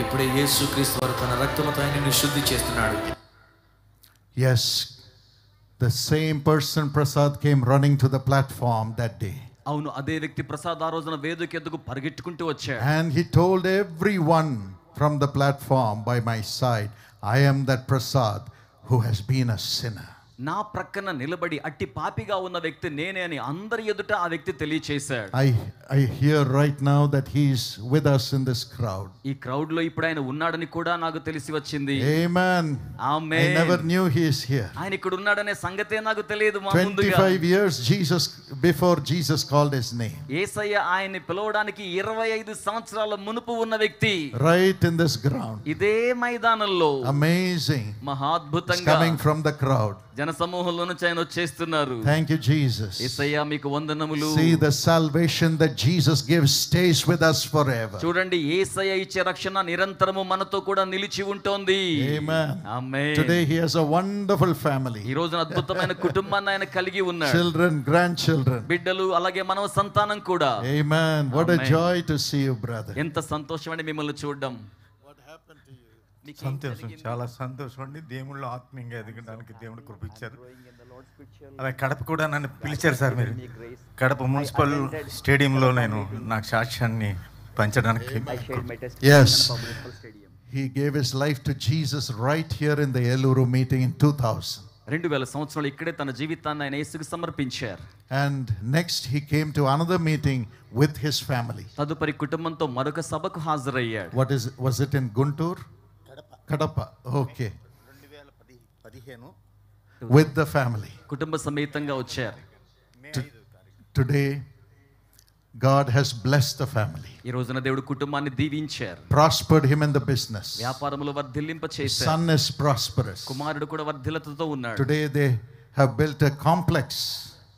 ఇప్పుడే యేసుక్రీస్తు వారు తన రక్తముతో ఆయనను శుద్ధి చేస్తున్నాడు. Yes, the same person Prasad came running to the platform that day. అవును, అదే వ్యక్తి ప్రసాద్ ఆ రోజున వేదిక ఎద్దుకు పరిగెట్టుకుంటూ వచ్చాడు. And he told everyone from the platform by my side, I am that Prasad who has been a sinner. నా ప్రక్కన నిలబడి అట్టి పాపిగా ఉన్న వ్యక్తి నేనే అని అందరి ఎదుట ఆ వ్యక్తి తెలియచేశాడు. I hear right now that he is with us in this crowd. ఈ క్రౌడ్ లో ఇప్పుడు ఆయన ఉన్నాడని కూడా నాకు తెలిసి వచ్చింది. Amen. Amen. I never knew he is here. ఆయన ఇక్కడ ఉన్నాడనే సంగతే నాకు తెలియదు. ముందుగా 25 years before Jesus called his name. యేసయ్య ఆయన్ని పిలవడానికి 25 సంవత్సరాల మునుపు ఉన్న వ్యక్తి. Right in this ground. ఇదే మైదానంలో. Amazing. మహాద్భుతంగా Coming from the crowd. జన సమూహంలో నుంచి ఆయన వచ్చేస్తున్నారు. Thank you, Jesus. యేసయ్య మీకు వందనములు. See, the salvation that Jesus gives stays with us forever. చూడండి, యేసయ్య ఇచ్చే రక్షణ నిరంతరము మనతో కూడా నిలిచి ఉంటుంది. Amen. Amen. Today he has a wonderful family. ఈ రోజున అద్భుతమైన కుటుంబాన్ని ఆయన కలిగి ఉన్నాడు. Children, grandchildren. బిడ్డలు, అలాగే మనవ సంతానం కూడా. Amen. What a Amen. joy to see you, brother. ఎంత సంతోషం అండి మిమ్మల్ని చూడడం. సంతోషం, చాలా సంతోషం అండి. దేవుళ్ళు ఆత్మీయంగా ఎదగడానికి దేవుడు కృప ఇచ్చారు. అలా కడప కూడా నన్ను పిలిచారు సార్. మీరు కడప మున్సిపల్ స్టేడియంలో నేను నాకు సాక్ష్యాన్ని పంచడానికి. Yes. He gave his life to Jesus right here in the Eluru meeting in 2000. 2000 సంవత్సరాలు ఇక్కడే తన జీవితాన్ని ఆయన యేసుకు సమర్పించారు. And next he came to another meeting with his family. తదుపరి కుటుంబంతో మరొక సభకు హాజరయ్యాడు. Was it in Guntur? Kadapa. Okay. 2015 with the family. కుటుంబ సమేతంగా వచ్చారు. Today God has blessed the family. ఈ రోజున దేవుడు కుటుంబాన్ని దీవించారు. Prospered him in the business. వ్యాపారములో వర్ధిల్లింప చేశారు. Son is prosperous. కుమారుడు కూడా వర్ధిల్లతతో ఉన్నాడు. Today they have built a complex.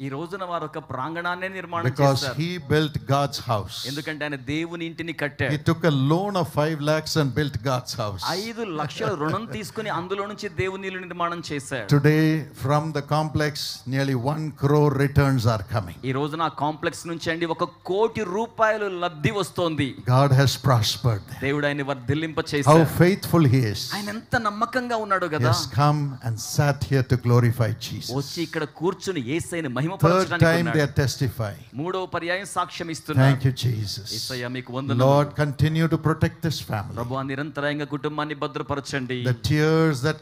ఈ రోజున వారు ఒక ప్రాంగణాన్ని నిర్మాణం Because చేశారు. he built God's house. ఎందుకంటే ఆయన దేవుని ఇంటిని కట్టాడు. He took a loan of 5 lakhs and built God's house. 5 లక్షల రుణం తీసుకుని అందులో నుంచి దేవుని ఇల్లు నిర్మాణం చేశాడు. Today from the complex nearly 1 crore returns are coming. ఈ రోజున ఆ కాంప్లెక్స్ నుంచి అండి 1 కోటి రూపాయలు లబ్ధి వస్తోంది. God has prospered. దేవుడు ఆయన వర్ధిల్లింప How చేశాడు. faithful he is. ఆయన ఎంత నమ్మకంగా ఉన్నాడో He కదా. has come and sat here to glorify Jesus. వచ్చి ఇక్కడ కూర్చుని యేసయ్యను Third మహిమపరచడానికి time they ఉన్నాడు. are testifying. మూడవ పర్యాయం సాక్ష్యం ఇస్తున్నారు. Thank you, Jesus. యేసయ్య మీకు వందనాలు. Lord, continue to protect this family. ప్రభువా నిరంతరంగా కుటుంబాన్ని భద్రపరచండి. The tears that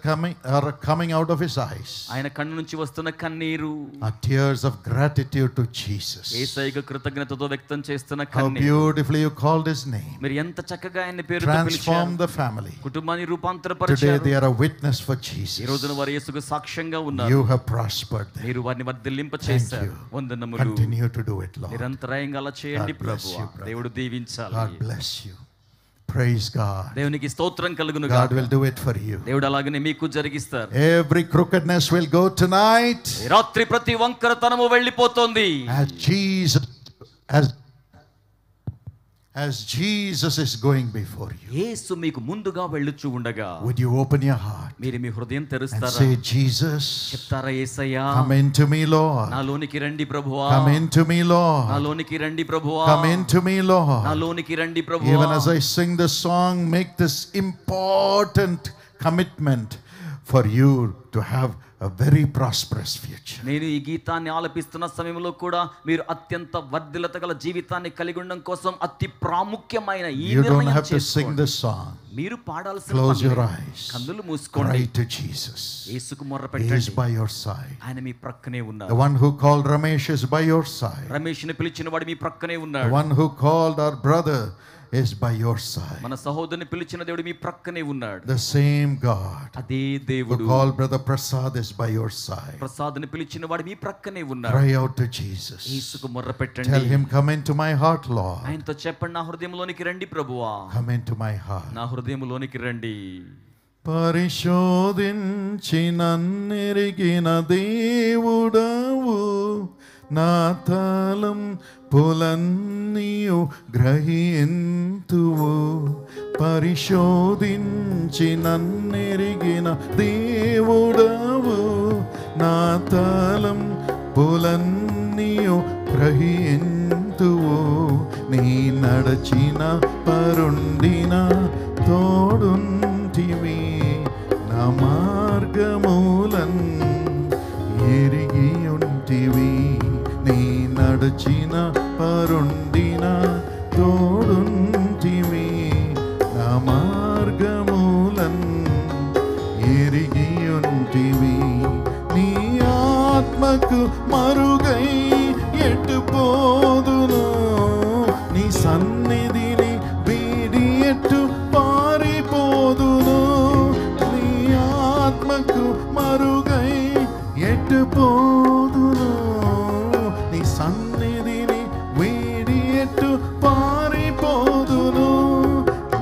are coming out of his eyes ఆయన కన్ను నుంచి వస్తున్న కన్నీరు are tears of gratitude to Jesus. యేసయ్యకు కృతజ్ఞతతో వ్యక్తం చేస్తున్న How కన్నీరు. beautifully you called his name. మీరు ఎంత చక్కగా ఆయన పేరుతో Transform పిలిచారు. the family. కుటుంబాన్ని Today రూపాంతరపరిచారు. they are a witness for ఈ Jesus. రోజున వారు యేసుకు సాక్ష్యంగా ఉన్నారు. You have prospered them. మీరు వారిని వర్ధిల్లింప Thank చేశారు. you. వందనములు. Continue to do it, Lord. నిరంతరంగా అలా చేయండి God bless ప్రభువా. you, brother. దేవుడు దీవించాలి. God bless you. Praise God. దేవునికి స్తోత్రం కలుగును God గాక. will do it for you. దేవుడు అలాగనే మీకు జరిగిస్తారు. Every crookedness will go tonight. ఈ రాత్రి ప్రతి వంకరతనము వెళ్ళిపోతుంది. As Jesus is going before you. యేసు మీకు ముందుగా వెళ్ళుచు ఉండగా Would you open your heart మీరు మీ హృదయం and తెరుస్తారా? say, Jesus, చెప్తారా, యేసయ్యా come into me, Lord. నాలోనికి రండి ప్రభువా. Come into me, Lord. నాలోనికి రండి ప్రభువా. Come into me, Lord. నాలోనికి రండి ప్రభువా. Even as I sing the song, make this important commitment for you to have a very prosperous future. నేను ఈ గీతాన్ని ఆలపిస్తున్న సమయంలో కూడా మీరు అత్యంత వర్ధిల్లత గల జీవితాన్ని కలిగి ఉండడం కోసం అతి ప్రాముఖ్యమైన ఈ You don't నిర్ణయం have to sing చేసుకోండి. this song. మీరు పాడాల్సిన Close పని your లేదు. eyes. కన్నులు మూసుకోండి. Cry to Jesus. యేసుకు మొర్ర He is పెట్టండి. by your side. ఆయన మీ ప్రక్కనే The ఉన్నారు. one who called Ramesh is by your side. రమేష్ని పిలిచిన వాడు మీ ప్రక్కనే The ఉన్నాడు. one who called our brother is by your side. మన సహోదరుని పిలిచిన దేవుడు మీ ప్రక్కనే ఉన్నాడు. The same God అదే who దేవుడు called brother Prasad is by your side. ప్రసాద్ని పిలిచిన వాడు మీ ప్రక్కనే ఉన్నాడు. Cry out to Jesus. యేసుకు మొర్ర Tell పెట్టండి. him, come into my heart, Lord. ఆయనతో చెప్పండి, నా హృదయంలోనికి రండి ప్రభువా. Come into my heart. నా హృదయంలోనికి రండి. పరిశోధించి నన్నెరిగిన దేవుడవు, నా తలం పులన్నీయు గ్రహింతువు. పరిశోధించి నన్నెరిగిన దేవుడవు, నా తలం పులన్నీయు గ్రహింతువు. నీ నడచిన పరుండిన తో తోడుంటివి నా మార్గములన్ ఎరిగి ఉంటివి నీ నడచిన పరుండిన తోడుంటివి నా మార్గములన్ ఎరిగి ఉంటివి నీ ఆత్మకు మరుగై ఎటు పోదును నీ సన్నిధిని వీడి ఎటు పారిపోదును నీ ఆత్మకు మరుగై ఎటు పోదును నీ సన్నిధిని వీడి ఎటు పారిపోదును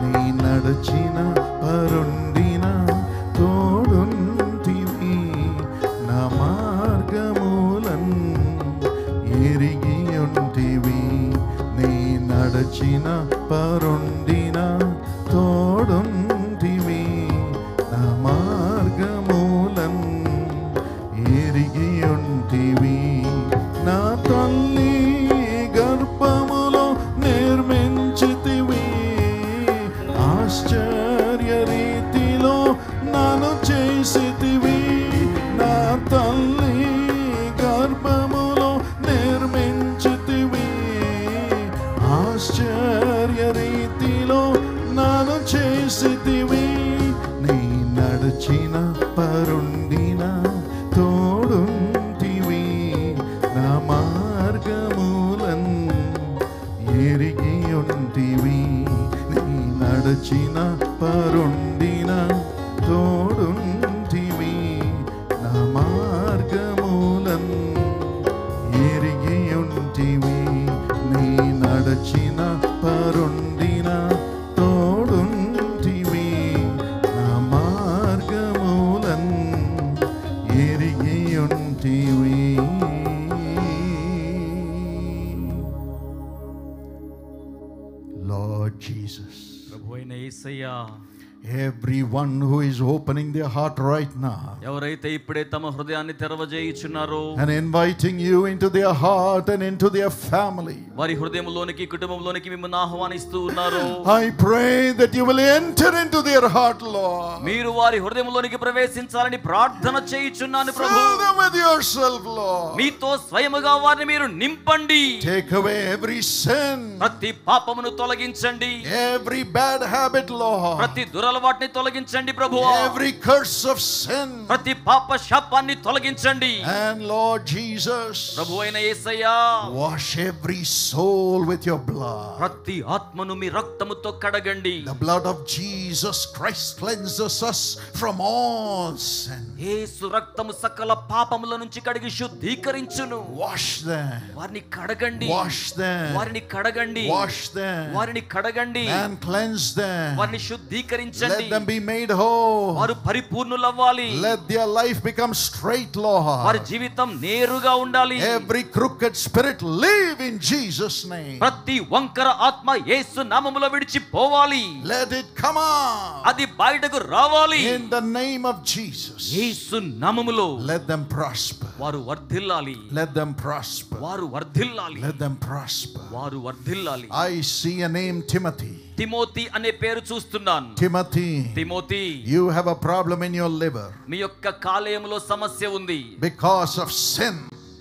నీ నడచిన పరుండిన తోడుంటివి నా మార్గములన్ ఎరిగి ఉంటివి నీ నడచిన పరుండిన తోడుంటివి నా మార్గములన్ ఎరిగి ఉంటివి నా తల్లి గర్భములో నిర్మించితివి ఆశ్చర్య రీతిలో నన్ను చేసితివి నా తల్లి గర్భములో నిర్మించితివి ఆశ్చర్య రీతిలో నన్ను చేసితివి నీ నడిచిన పరుండిన తోడుంటివి నా మార్గములన్ ఎరిగి ఉంటివి నీ నడిచిన పరుండిన తోడుంటివి నా మార్గములన్ ఎరిగి ఉంటివి నీ నడచిన పరుండిన తోడుంటివి నా మార్గములన్ ఎరిగి ఉంటివి Lord Jesus, ప్రభు అయిన యేసయ్యా, everyone who is opening their heart right now ఎవరైతే ఇప్పుడే తమ హృదయాన్ని తెరవజేయుచున్నారో and inviting you into their heart and into their family, వారి హృదయంలోనికి కుటుంబంలోనికి మిమ్మల్ని ఆహ్వానిస్తూ ఉన్నారు. I pray that you will enter into their heart, Lord. మీరు వారి హృదయంలోనికి ప్రవేశించాలని ప్రార్థన చేయుచున్నాను ప్రభు. Fill them with yourself, Lord. మీతో స్వయముగా వారిని మీరు నింపండి. Take away every sin, ప్రతి పాపమును తొలగించండి. every bad habit, Lord. ప్రతి దురలవాటుని తొలగించండి ప్రభువా. Every curse of sin. ప్రతి పాప శాపాన్ని తొలగించండి. And Lord Jesus, ప్రభు అయిన యేసయ్యా, wash every soul with your blood. ప్రతి ఆత్మను మీ రక్తముతో కడగండి. The blood of Jesus Christ cleanses us from all sin. యేసు రక్తము సకల పాపముల నుంచి కడిగి శుద్ధీకరించును. Wash them. వారిని కడగండి. Wash them. వారిని కడగండి. Wash them. వారిని కడగండి. And cleanse them. వారిని శుద్ధీకరించండి. Let them be made whole. వారు పరిపూర్ణులవ్వాలి. Let their life become straight, వారి Lord. జీవితం నేరుగా ఉండాలి. Every crooked spirit leave in Jesus' name. ప్రతి వంకర ఆత్మ యేసు నామములో విడిచిపోవాలి. Let it come out అది బయటకు రావాలి. in the name of Jesus. యేసు నామములో Let them prosper. వారు వర్ధిల్లాలి. Let them prosper. వారు వర్ధిల్లాలి. Let them prosper. వారు వర్ధిల్లాలి. I see a name, Timothy. Timothy అనే పేరు చూస్తున్నాను. Timothy, Timothy, you have a problem in your liver మీ యొక్క కాలేయంలో సమస్య ఉంది. because of sin.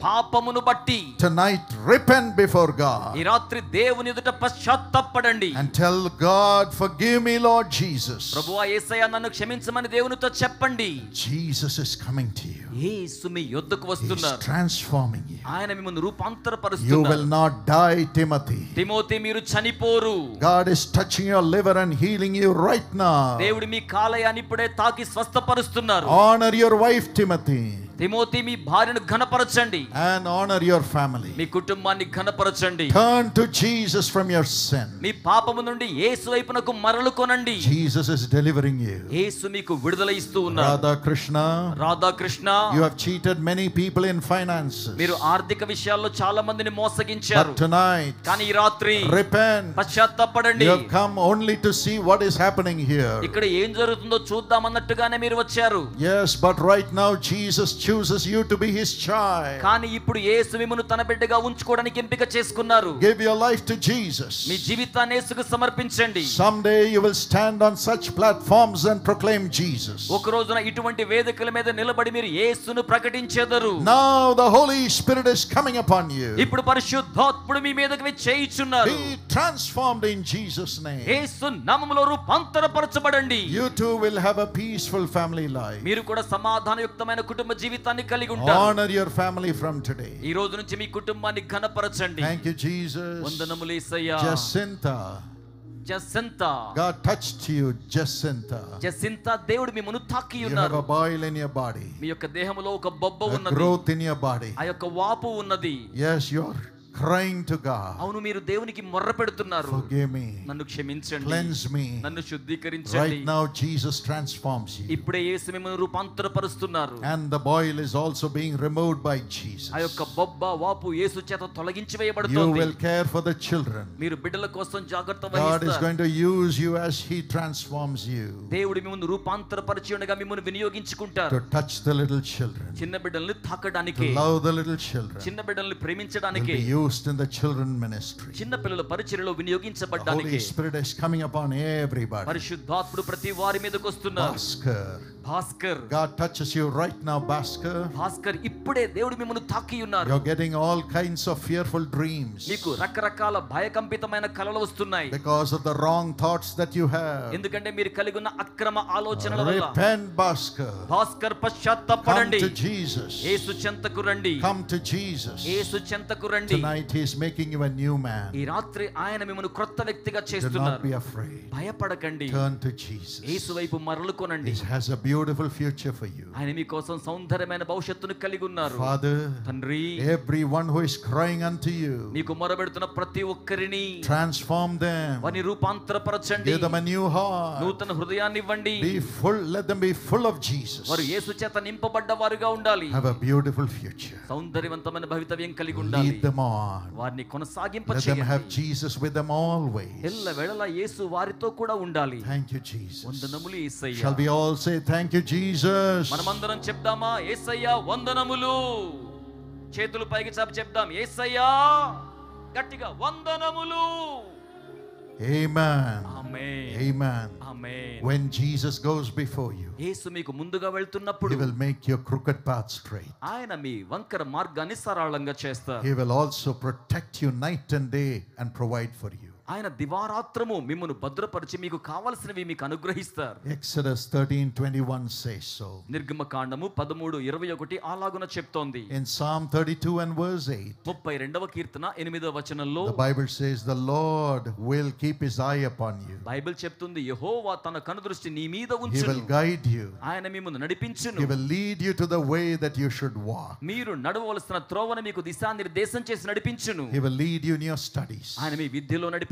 పాపమును బట్టి Tonight, repent before God ఈ రాత్రి దేవుని ఎదుట పశ్చాత్తాపపడండి. and tell God, forgive me, Lord Jesus. ప్రభువా యేసయ్యా, నన్ను క్షమించమని దేవునితో చెప్పండి. Jesus is coming to you. యేసు మీ యొద్దకు He is వస్తున్నారు. transforming you. ఆయన మిమ్మల్ని You will రూపాంతరపరుస్తున్నారు. not die, Timothy. Timothy, మీరు చనిపోరు. God is touching your liver and healing you right now. దేవుడు మీ కాలేయాన్ని ఇప్పుడే తాకి స్వస్థపరుస్తున్నారు. Honor your wife, Timothy, Timothy, మీ భార్యను ఘనపరచండి. and honor your family. మీ కుటుంబాన్ని ఘనపరచండి. Turn to Jesus from your sin. మీ పాపము నుండి యేసు వైపునకు మరలుకొనండి. Jesus is delivering you. యేసు మీకు విడుదల ఇస్తూ ఉన్నారు. Radha Krishna, Radhakrishna, you have cheated many people in finances. మీరు ఆర్థిక విషయాల్లో చాలా మందిని మోసగించారు. But tonight, కానీ ఈ రాత్రి repent. పశ్చాత్తాపడండి. You have come only to see what is happening here. ఇక్కడ ఏం జరుగుతుందో చూద్దామన్నట్టుగానే మీరు వచ్చారు. Yes, but right now Jesus chooses you to be his child. కానీ ఇప్పుడు యేసు మిమ్మును తన బిడ్డగా ఉంచుకోవడానికి ఎంపిక చేసుకున్నారు. Give your life to Jesus. మీ జీవితాన్ని యేసుకు సమర్పించండి. Someday you will stand on such platforms and proclaim Jesus. ఒక రోజున ఇటువంటి వేదికల మీద నిలబడి మీరు యేసును ప్రకటించెదరు. Now the Holy Spirit is coming upon you. ఇప్పుడు పరిశుద్ధాత్ముడు మీ మీదకి చేయుచున్నారు. Be transformed in Jesus' name. యేసు నామములో రూపాంతరపరచబడండి. You too will have a peaceful family life. మీరు కూడా సమాధానయుక్తమైన కుటుంబ జీవితాన్ని కలిగి ఉంటారు. Honor your family from today. ఈ రోజు నుంచి మీ కుటుంబాన్ని ఘనపరచండి. Thank you, Jesus. వందనములు యేసయ్యా. Jacinta, God touched you, Jacinta. Jacinta దేవుడు మిమ్మును తాకి You have ఉన్నారు. a boil in your body, మీ యొక్క దేహములో ఒక బొబ్బ a ఉన్నది. growth in your body. ఆ యొక్క వాపు ఉన్నది. Yes, you're crying to God. అవును, మీరు దేవునికి మొర్ర పెడుతున్నారు. Forgive me. నన్ను క్షమించండి. Cleanse me. నన్ను శుద్ధీకరించండి. Right now, Jesus transforms you. ఇప్పుడే యేసు మిమ్మల్ని రూపాంతరపరుస్తున్నారు. And the boil is also being removed by Jesus. ఆ యొక్క బొబ్బ వాపు యేసు చేత తొలగించి You వేయబడుతుంది. will care for the children. మీరు బిడ్డల కోసం జాగ్రత్త God is వహిస్తారు. going to use you as He transforms you. దేవుడు మిమ్మల్ని రూపాంతరపరిచి ఉండగా మిమ్మల్ని వినియోగించుకుంటారు. To touch the little children. చిన్న బిడ్డల్ని To తాకడానికి, love the little children. చిన్న బిడ్డల్ని Will ప్రేమించడానికి, be used in the children ministry. చిన్న పిల్లల పరిచర్యలో The వినియోగించబడ్డానికి Holy Spirit is coming upon everybody. పరిశుద్ధాత్ముడు ప్రతి వారి మీదకి వస్తున్నారు. Bhaskar, God touches you right now, Bhaskar. Bhaskar, ఇప్పుడే దేవుడు మిమ్మల్ని తాకి ఉన్నారు. You're getting all kinds of fearful dreams మీకు రకరకాల భయకంపితమైన కలలు వస్తున్నాయి. because of the wrong thoughts that you have. ఎందుకంటే మీరు కలిగి ఉన్న అక్రమ ఆలోచనల వల్ల. Repent, Bhaskar. Bhaskar, Come పశ్చాత్తాపపడండి. to Jesus. యేసు చెంతకు రండి. Come to Jesus. యేసు చెంతకు రండి. Tonight He is making you a new man. ఈ రాత్రి ఆయన మిమ్మల్ని క్రొత్త వ్యక్తిగా Do not చేస్తున్నారు. be afraid. భయపడకండి. Turn to Jesus. యేసు వైపు మరలుకొనండి. He has a beautiful future for you. ఆయన మీకోసం సౌందర్యమైన భవిష్యత్తును కలిగి ఉన్నారు. Father, తండ్రి, everyone who is crying unto you, నీకు మొరబెడుతున్న ప్రతి ఒక్కరిని transform them. వారిని రూపాంతరపరచండి. Give them a new heart. నూతన హృదయాన్ని ఇవ్వండి. Be full. Let them be full of Jesus. వారు యేసు చేత నింపబడ్డ వారుగా ఉండాలి. Have a beautiful future. సౌందర్యవంతమైన భవితవ్యం కలిగి ఉండాలి. Lead them on. వారిని కొనసాగింప Let them have చేయండి. Jesus with them always. ఎల్ల వేళలా యేసు వారితో కూడా ఉండాలి. Thank you, Jesus. వందనములు యేసయ్యా. Shall we all say thank you, Jesus? మనమందరం చెప్దామా? యేసయ్యా వందనములు. చేతులు పైకి చాపి చెప్దాం, యేసయ్యా. గట్టిగా వందనములు. Amen. Amen. Amen. Amen. When Jesus goes before you, యేసు మీకు ముందుగా He వెళ్తున్నప్పుడు will make your crooked path straight. ఆయన మీ వంకర మార్గాన్ని సరళంగా చేస్తారు. He will also protect you night and day and provide for you. ఆయన దివారాత్రము మిమ్మును భద్రపరిచి మీకు కావలసినవి మీకు అనుగ్రహిస్తారు. Exodus 13:21 says so. నిర్గమకాండము 13:21 అలాగున చెప్తోంది. In Psalm 32 and verse 8, 32వ కీర్తన 8వ వచనంలో the Bible says, the Lord will keep His eye upon you. Bible చెప్తుంది, యెహోవా తన కనుదృష్టి నీ మీద He ఉంచును. will guide you. ఆయన మిమ్మును నడిపించును. He will lead you to the way that you should walk. మీరు నడవవలసిన త్రోవను మీకు దిశానిర్దేశం చేసి నడిపించును. He will lead you in your studies. ఆయన మీ విద్యలో నడిపిస్తారు.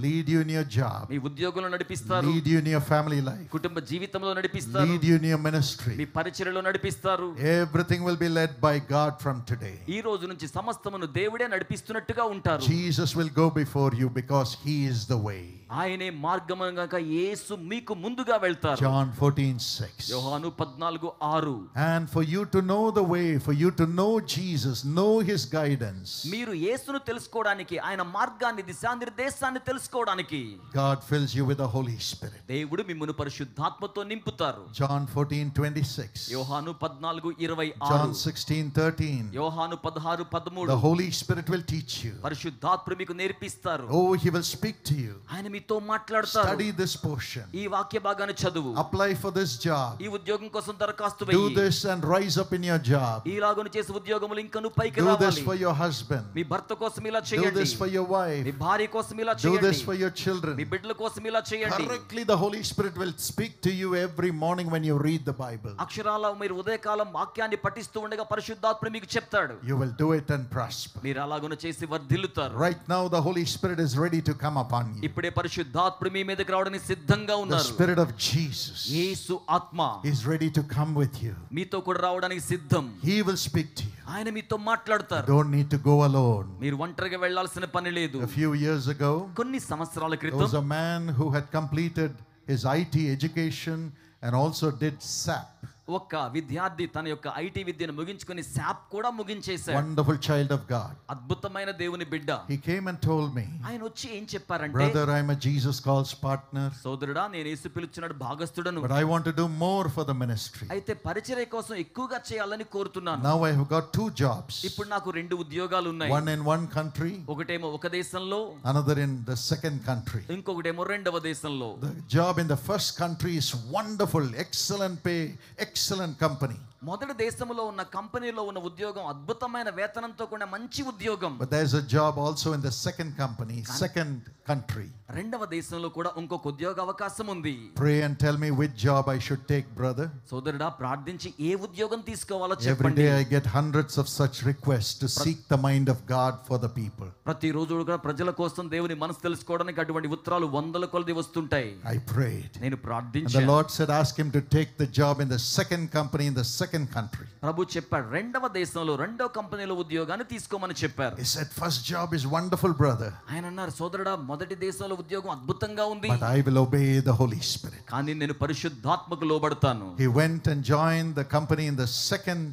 Lead you in your job. మీ ఉద్యోగంలో నడిపిస్తారు. Lead you in your family life. కుటుంబ జీవితంలో నడిపిస్తారు. Lead you in your me ministry. పరిచర్యలో నడిపిస్తారు. Everything will be led by God from today. ఈ రోజు నుంచి సమస్తమును దేవుడే నడిపిస్తున్నట్టుగా ఉంటారు. Jesus will go before you because He is the way. ఆయనే మార్గముగా యేసు మీకు ముందుగా వెళ్తారు. John 14:6. యోహాను 14:6. And for you to know the way, for you to know Jesus, know His guidance, మీరు యేసును తెలుసుకోవడానికి, ఆయన మార్గాన్ని దిశానిర్దేశాన్ని తెలుసుకోవడానికి God fills you with the Holy Spirit. దేవుడు మిమ్మును పరిశుద్ధాత్మతో నింపుతారు. John 14:26. యోహాను 14:26. John 16:13. యోహాను 16:13. The Holy Spirit will teach you. పరిశుద్ధాత్ముడు మీకు నేర్పిస్తారు. Oh, He will speak to you. ఆయన మీతో మాట్లాడతారు. Study this portion. ఈ వాక్య భాగాన్ని చదువు. Apply for this job. ఈ ఉద్యోగం కోసం దరఖాస్తు Do వెయ్యి. this and rise up in your job. ఈలాగున చేసే ఉద్యోగములు ఇంకను పైకి Do this రావాలి. for your husband. మీ భర్త కోసం ఇలా Do చేయండి. this for your wife. మీ భార్య కోసం ఇలా Do చేయండి. this for your me children. బిడ్డల కోసం ఇలా చేయండి. Correctly, the Holy Spirit will speak to you every morning when you read the Bible. అక్షరాల మీరు ఉదయకాలం వాక్యాన్ని పఠిస్తూ ఉండగా పరిశుద్ధాత్ముడు మీకు చెప్తాడు. You will do it and prosper. మీరు అలాగున చేసి వర్ధిల్లుతారు. Right now, the Holy Spirit is ready to come upon you. ఇప్పుడే పరిశుద్ధాత్ముడు మీ మీదకి రావడానికి సిద్ధంగా The ఉన్నారు. Spirit of Jesus యేసు ఆత్మ is ready to come with you. మీతో కూడా రావడానికి సిద్ధం. He will speak to you. ఆయన మీతో మాట్లాడతారు. You don't need to go alone. మీరు ఒంటరిగా వెళ్ళాల్సిన పని లేదు. A few years ago, కొన్ని సంవత్సరాల there క్రితం was a man who had completed his IT education and also did SAP. ఒక విద్యార్థి తన యొక్క ఐటీ విద్యను ముగించుకొని శాప్ కూడా ముగించేశాడు. Wonderful child of God. అద్భుతమైన దేవుని బిడ్డ. He came and told me, ఆయన వచ్చి ఏం చెప్పారంటే, brother, I'm a Jesus calls partner, సోదరుడా నేను యేసు పిలుచున్నాడు భాగస్థుడను, but I want to do more for the ministry. అయితే పరిచర్య కోసం ఎక్కువగా చేయాలని కోరుతున్నాను. Now I have got 2 jobs. ఇప్పుడు నాకు 2 ఉద్యోగాలు ఉన్నాయి. One in one country, ఒకటేమో ఒక దేశంలో, another in the second country. ఇంకొకటేమో రెండవ దేశంలో. The job in the first country is wonderful, excellent pay, excellent company. మొదటి దేశంలో ఉన్న కంపెనీలో ఉన్న ఉద్యోగం అద్భుతమైన వేతనంతో కూడిన మంచి ఉద్యోగం. But there's a job also in the second company, second country. రెండవ దేశంలో కూడా ఇంకొక ఉద్యోగ అవకాశం ఉంది. Pray and tell me which job I should take, brother. సోదరుడా ప్రార్థించి ఏ ఉద్యోగం తీసుకోవాలో Every చెప్పండి. day I get hundreds of such requests to seek the mind of God for the people. ప్రతి రోజు కూడా ప్రజల కోసం దేవుని మనసు తెలుసుకోవడానికి అటువంటి ఉత్తరాలు వందల కొలది వస్తుంటాయి. I prayed. నేను And the ప్రార్థించాను. Lord said, ask him to take the job in the second company in the second country. ప్రభు చెప్పాడు రెండవ దేశంలో రెండవ కంపెనీలో ఉద్యోగాన్ని తీసుకోమని చెప్పారు. He said, first job is wonderful, brother, ఆయన అన్నారు, సోదరుడా మొదటి దేశంలో ఉద్యోగం అద్భుతంగా ఉంది, but I will obey the Holy Spirit. కానీ నేను పరిశుద్ధాత్మకు లోబడతాను. He went and joined the company in the second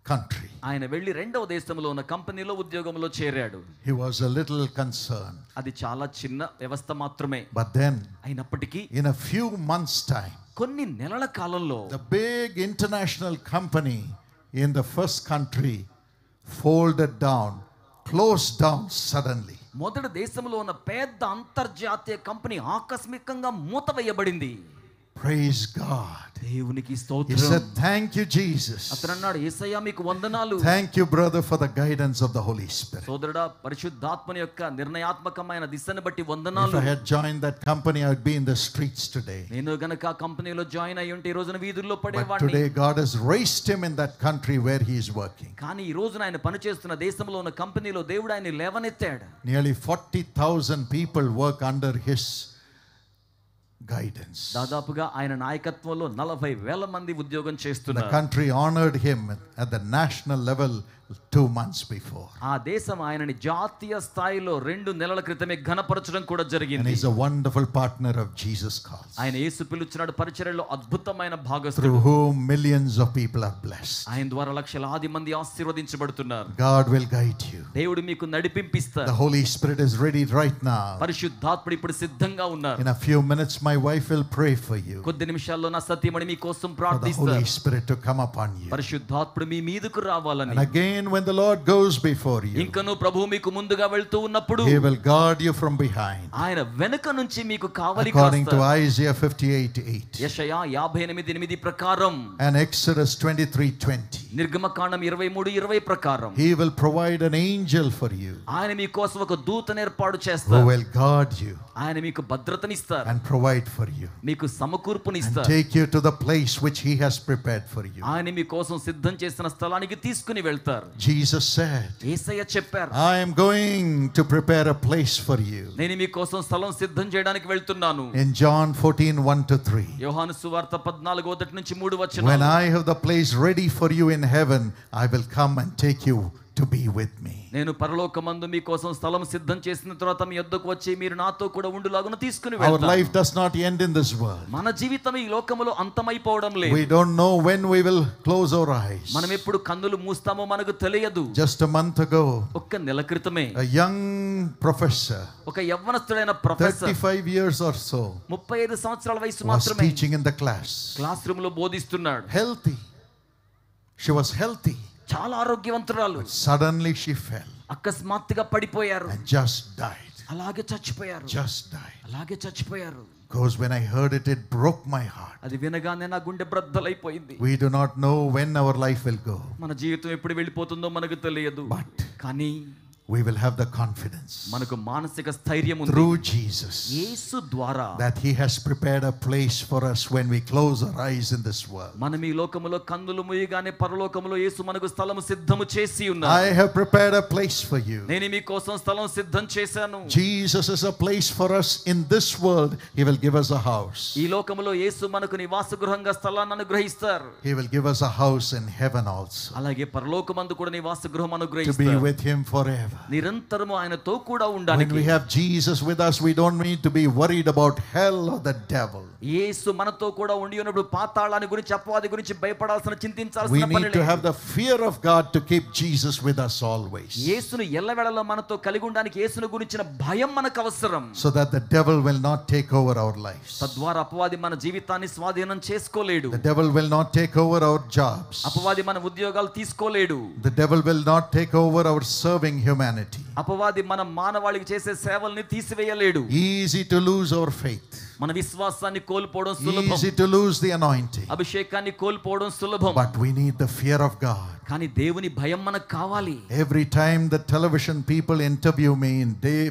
country. ఆయన వెళ్ళి రెండవ దేశంలో ఉన్న కంపెనీలో ఉద్యోగంలో చేరాడు. He was a little concerned. అది చాలా చిన్న వ్యవస్థ మాత్రమే. But then, అయినప్పటికీ in a few months' time, కొన్ని నెలల కాలంలో the big international company in the first country folded down, closed down suddenly. మొదటి దేశంలో ఉన్న పెద్ద అంతర్జాతీయ కంపెనీ ఆకస్మికంగా మూతవేయబడింది. Praise God. దేవునికి He స్తోత్రం. said, thank you, Jesus. అతను అన్నాడు, యేసయ్యా మీకు వందనాలు. Thank you, brother, for the guidance of the Holy Spirit. సోదరుడా పరిశుద్ధాత్మని యొక్క నిర్ణయాత్మకమైన దిశను బట్టి If వందనాలు. I had joined that company, I would be in the streets today. నేను గనక ఆ కంపెనీలో జాయిన్ అయ్యి ఉంటే ఈ రోజున వీధుల్లో But పడేవాడిని. today, God has raised him in that country where he is working. కానీ ఈ రోజున ఆయన పనిచేస్తున్న దేశంలో ఉన్న కంపెనీలో దేవుడు ఆయన లేవనెత్తాడు. Nearly 40,000 people work under his guidance. దాదాపుగా ఆయన నాయకత్వంలో 40,000 మంది ఉద్యోగం The చేస్తున్నారు. country honored him at the national level 2 months before. ఆ దేశం ఆయనని జాతీయ స్థాయిలో 2 నెలల క్రితమే ఘనపరచడం కూడా And జరిగింది. he's a wonderful partner of Jesus calls, ఆయన యేసు పిలుచున్నాడు పరిచర్యలో అద్భుతమైన భాగస్థుడు. through whom millions of people are blessed. ఆయన ద్వారా లక్షలాది మంది ఆశీర్వదించబడుతున్నారు. God will guide you. దేవుడు మీకు నడిపింపిస్తారు. The Holy Spirit is ready right now. పరిశుద్ధాత్ముడు ఇప్పుడు సిద్ధంగా ఉన్నారు. In a few minutes, my wife will pray for you, కొద్ది నిమిషాల్లో నా సతీమణి మీ కోసం for the ప్రార్థిస్తారు. Holy Spirit to come upon you. పరిశుద్ధాత్ముడు మీ మీదకు రావాలని. And again, when the Lord goes before you, ఇంకను ప్రభువు మీకు ముందుగా వెళ్తూ ఉన్నప్పుడు he will guard you from behind. ఆయన వెనుక నుంచి మీకు కావలి According to కాస్తారు. Isaiah 58:8 యెషయా 58:8 ప్రకారం, and Exodus 23:20, నిర్గమకాండం 23:20 ప్రకారం he will provide an angel for you ఆయన మీ కోసం ఒక దూతను ఏర్పాటు who చేస్తారు. will guard you ఆయన మీకు భద్రతనిస్తారు, and provide for you మీకు and సమకూర్పునిస్తారు. take you to the place which he has prepared for you. ఆయన మీ కోసం సిద్ధం చేసిన స్థలానికి తీసుకుని వెళ్తారు. Jesus said, యేసయ్య చెప్పారు, I am going to prepare a place for you. నేను మీ కోసం స్థలం సిద్ధం చేయడానికి వెళ్తున్నాను. In John 14:1-3, యోహాను సువార్త 14:1-3 when వచనాలు. I have the place ready for you in heaven, I will come and take you to be with me. నేను పరలోకమందు మీ కోసం స్థలం సిద్ధం చేసిన తర్వాత మీ యొద్దకు వచ్చి మీరు నాతో కూడా ఉండులాగున తీసుకుని Our వెళ్తాను. life does not end in this world. మన జీవితం ఈ లోకములో అంతమైపోవడం లేదు. We don't know when we will close our eyes. మనం ఎప్పుడు కన్నులు మూస్తామో మనకు తెలియదు. Just a month ago, ఒక్క నెల క్రితమే a young professor, ఒక యవ్వనస్తుడైన ప్రొఫెసర్ 35 years or so, 35 సంవత్సరాల వయసు was మాత్రమే teaching in the class. Class room లో బోధిస్తున్నాడు. Healthy. She was healthy. చాలా ఆరోగ్యవంతురాలు. Suddenly she fell అకస్మాత్తుగా పడిపోయారు. and just died. అలాగే చచ్చిపోయారు. Just died. అలాగే చచ్చిపోయారు. Because when I heard it, it broke my heart. అది వినగానే నా గుండె బ్రద్దలైపోయింది. We do not know when our life will go, మన జీవితం ఎప్పుడు వెళ్ళిపోతుందో మనకు తెలియదు. but కానీ we will have the confidence మనకు మానసిక స్థైర్యం ఉంది. through Jesus యేసు ద్వారా that he has prepared a place for us when we close our eyes in this world. మనం ఈ లోకములో కన్నులు మూయగానే పరలోకములో యేసు మనకు స్థలము సిద్ధము చేసి ఉన్నారు. I have prepared a place for you. నేను మీ కోసం స్థలం సిద్ధం చేశాను. Jesus is a place for us in this world. He will give us a house. ఈ లోకములో యేసు మనకు నివాస గృహంగా స్థలాన్ని అనుగ్రహిస్తారు. He will give us a house in heaven also, అలాగే పరలోకమందు కూడా నివాస గృహం to be అనుగ్రహిస్తారు. with him forever. నిరంతరము ఆయనతో కూడా When ఉండాలి. we have Jesus with us, we don't need to be worried about hell or the devil. యేసు మనతో కూడా ఉండి ఉన్నప్పుడు పాతాళాన్ని గురించి అపవాది గురించి భయపడాల్సిన We చింతించాల్సిన పని need to లేదు. have the fear of God to keep Jesus with us always, యేసును ఎల్లవేళలా మనతో కలిగి ఉండడానికి యేసును గురించిన భయం మనకు అవసరం. so that the devil will not take over our lives. తద్వారా అపవాది మన జీవితాన్ని స్వాధీనం చేసుకోలేడు. The devil will not take over our jobs. అపవాది మన ఉద్యోగాలు తీసుకోలేడు. The devil will not take over our serving humanity. అపవాది మన మానవాళికి చేసే సేవల్ని తీసివేయలేడు. Easy to lose our faith. మన విశ్వాసాన్ని కోల్పోవడం సులభం. Easy to lose the anointing. అభిషేకాన్ని కోల్పోవడం సులభం. But we need the fear of God. కానీ దేవుని భయం మనకు కావాలి. Every time the television people interview me in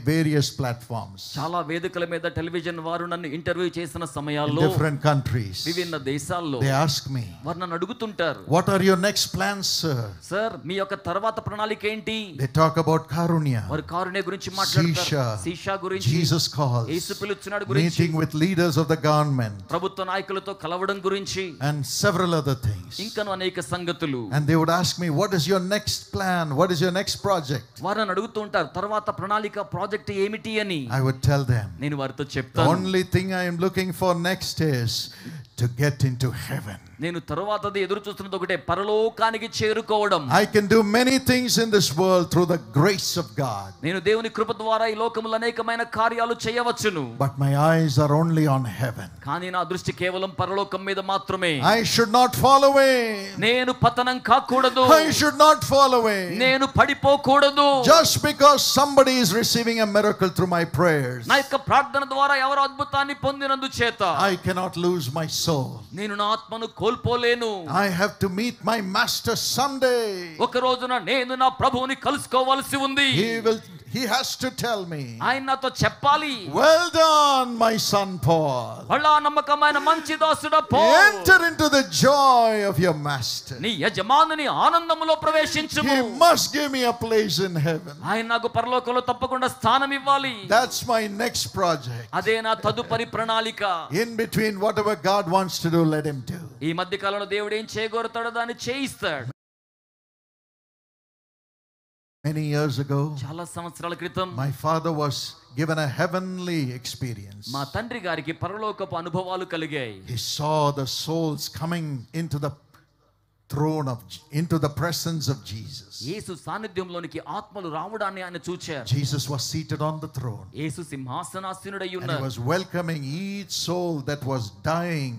various platforms, చాలా వేదికల మీద టెలివిజన్ వారు నన్ను ఇంటర్వ్యూ చేసిన in సమయాల్లో different countries, విభిన్న దేశాల్లో they ask me, వారు నన్ను అడుగుతుంటారు, what are your next plans, sir? Sir మీ యొక్క తర్వాత ప్రణాళిక ఏంటి? They talk about Karunya, వారు కారుణ్య గురించి మాట్లాడతారు, శీషా గురించి, Jesus calls, యేసు పిలుచున్నాడు గురించి, meeting with leaders of the government, ప్రభుత్వ నాయకులతో కలవడం గురించి, and several other things. ఇంకను అనేక సంగతులు. And they would ask me, what is your next plan? What is your next project? వారు నన్ను అడుగుతూ ఉంటారు, తర్వాత ప్రణాళిక ప్రాజెక్ట్ ఏమిటి అని. I would tell them, నేను వారితో the చెప్తాను, only thing I am looking for next is to get into heaven. నేను తరువాతది ఎదురు చూస్తున్నది ఒకటే, పరలోకానికి చేరుకోవడం. I can do many things in this world through the grace of God, నేను దేవుని కృప ద్వారా ఈ లోకములో అనేకమైన కార్యాలు చేయవచ్చును, but my eyes are only on heaven. కానీ నా దృష్టి కేవలం పరలోకం మీద మాత్రమే. I should not fall away. నేను పతనం కాకూడదు, I should not fall away నేను పడిపోకూడదు. just because somebody is receiving a miracle through my prayers. నా యొక్క ప్రార్థన ద్వారా ఎవరు అద్భుతాన్ని పొందినందు చేత I cannot lose my soul. నేను నా ఆత్మను కోల్పోలేను. I have to meet my master someday. ఒక రోజున నేను నా ప్రభువుని కలుసుకోవాల్సి ఉంది. He has to tell me, ఆయన నాతో చెప్పాలి, well done my son Paul, బలా నమ్మకమైన మంచి దాసుడా పౌలు, enter into the joy of your master. నీ యజమానుని ఆనందములో ప్రవేశించుము. He must give me a place in heaven. ఆయన నాకు పరలోకంలో తప్పకుండా స్థానం ఇవ్వాలి. That's my next project. అదే నా తదుపరి ప్రణాళిక. In between, whatever God wants to do, let him do. ఈ మధ్య కాలంలో దేవుడు ఏం చేయగోరుతాడో దాన్ని చేయిస్తాడు. Many years ago, చాలా సంవత్సరాల క్రితం my father was given a heavenly experience. మా తండ్రి గారికి పరలోకపు అనుభవాలు కలిగాయి. He saw the souls coming into the into the presence of Jesus. యేసు సాన్నిధ్యంలోనికి ఆత్మలు రావడాన్ని ఆయన చూచారు. Jesus was seated on the throne. Yesu సింహాసనాసీనుడై And he ఉన్నారు. was welcoming each soul that was dying,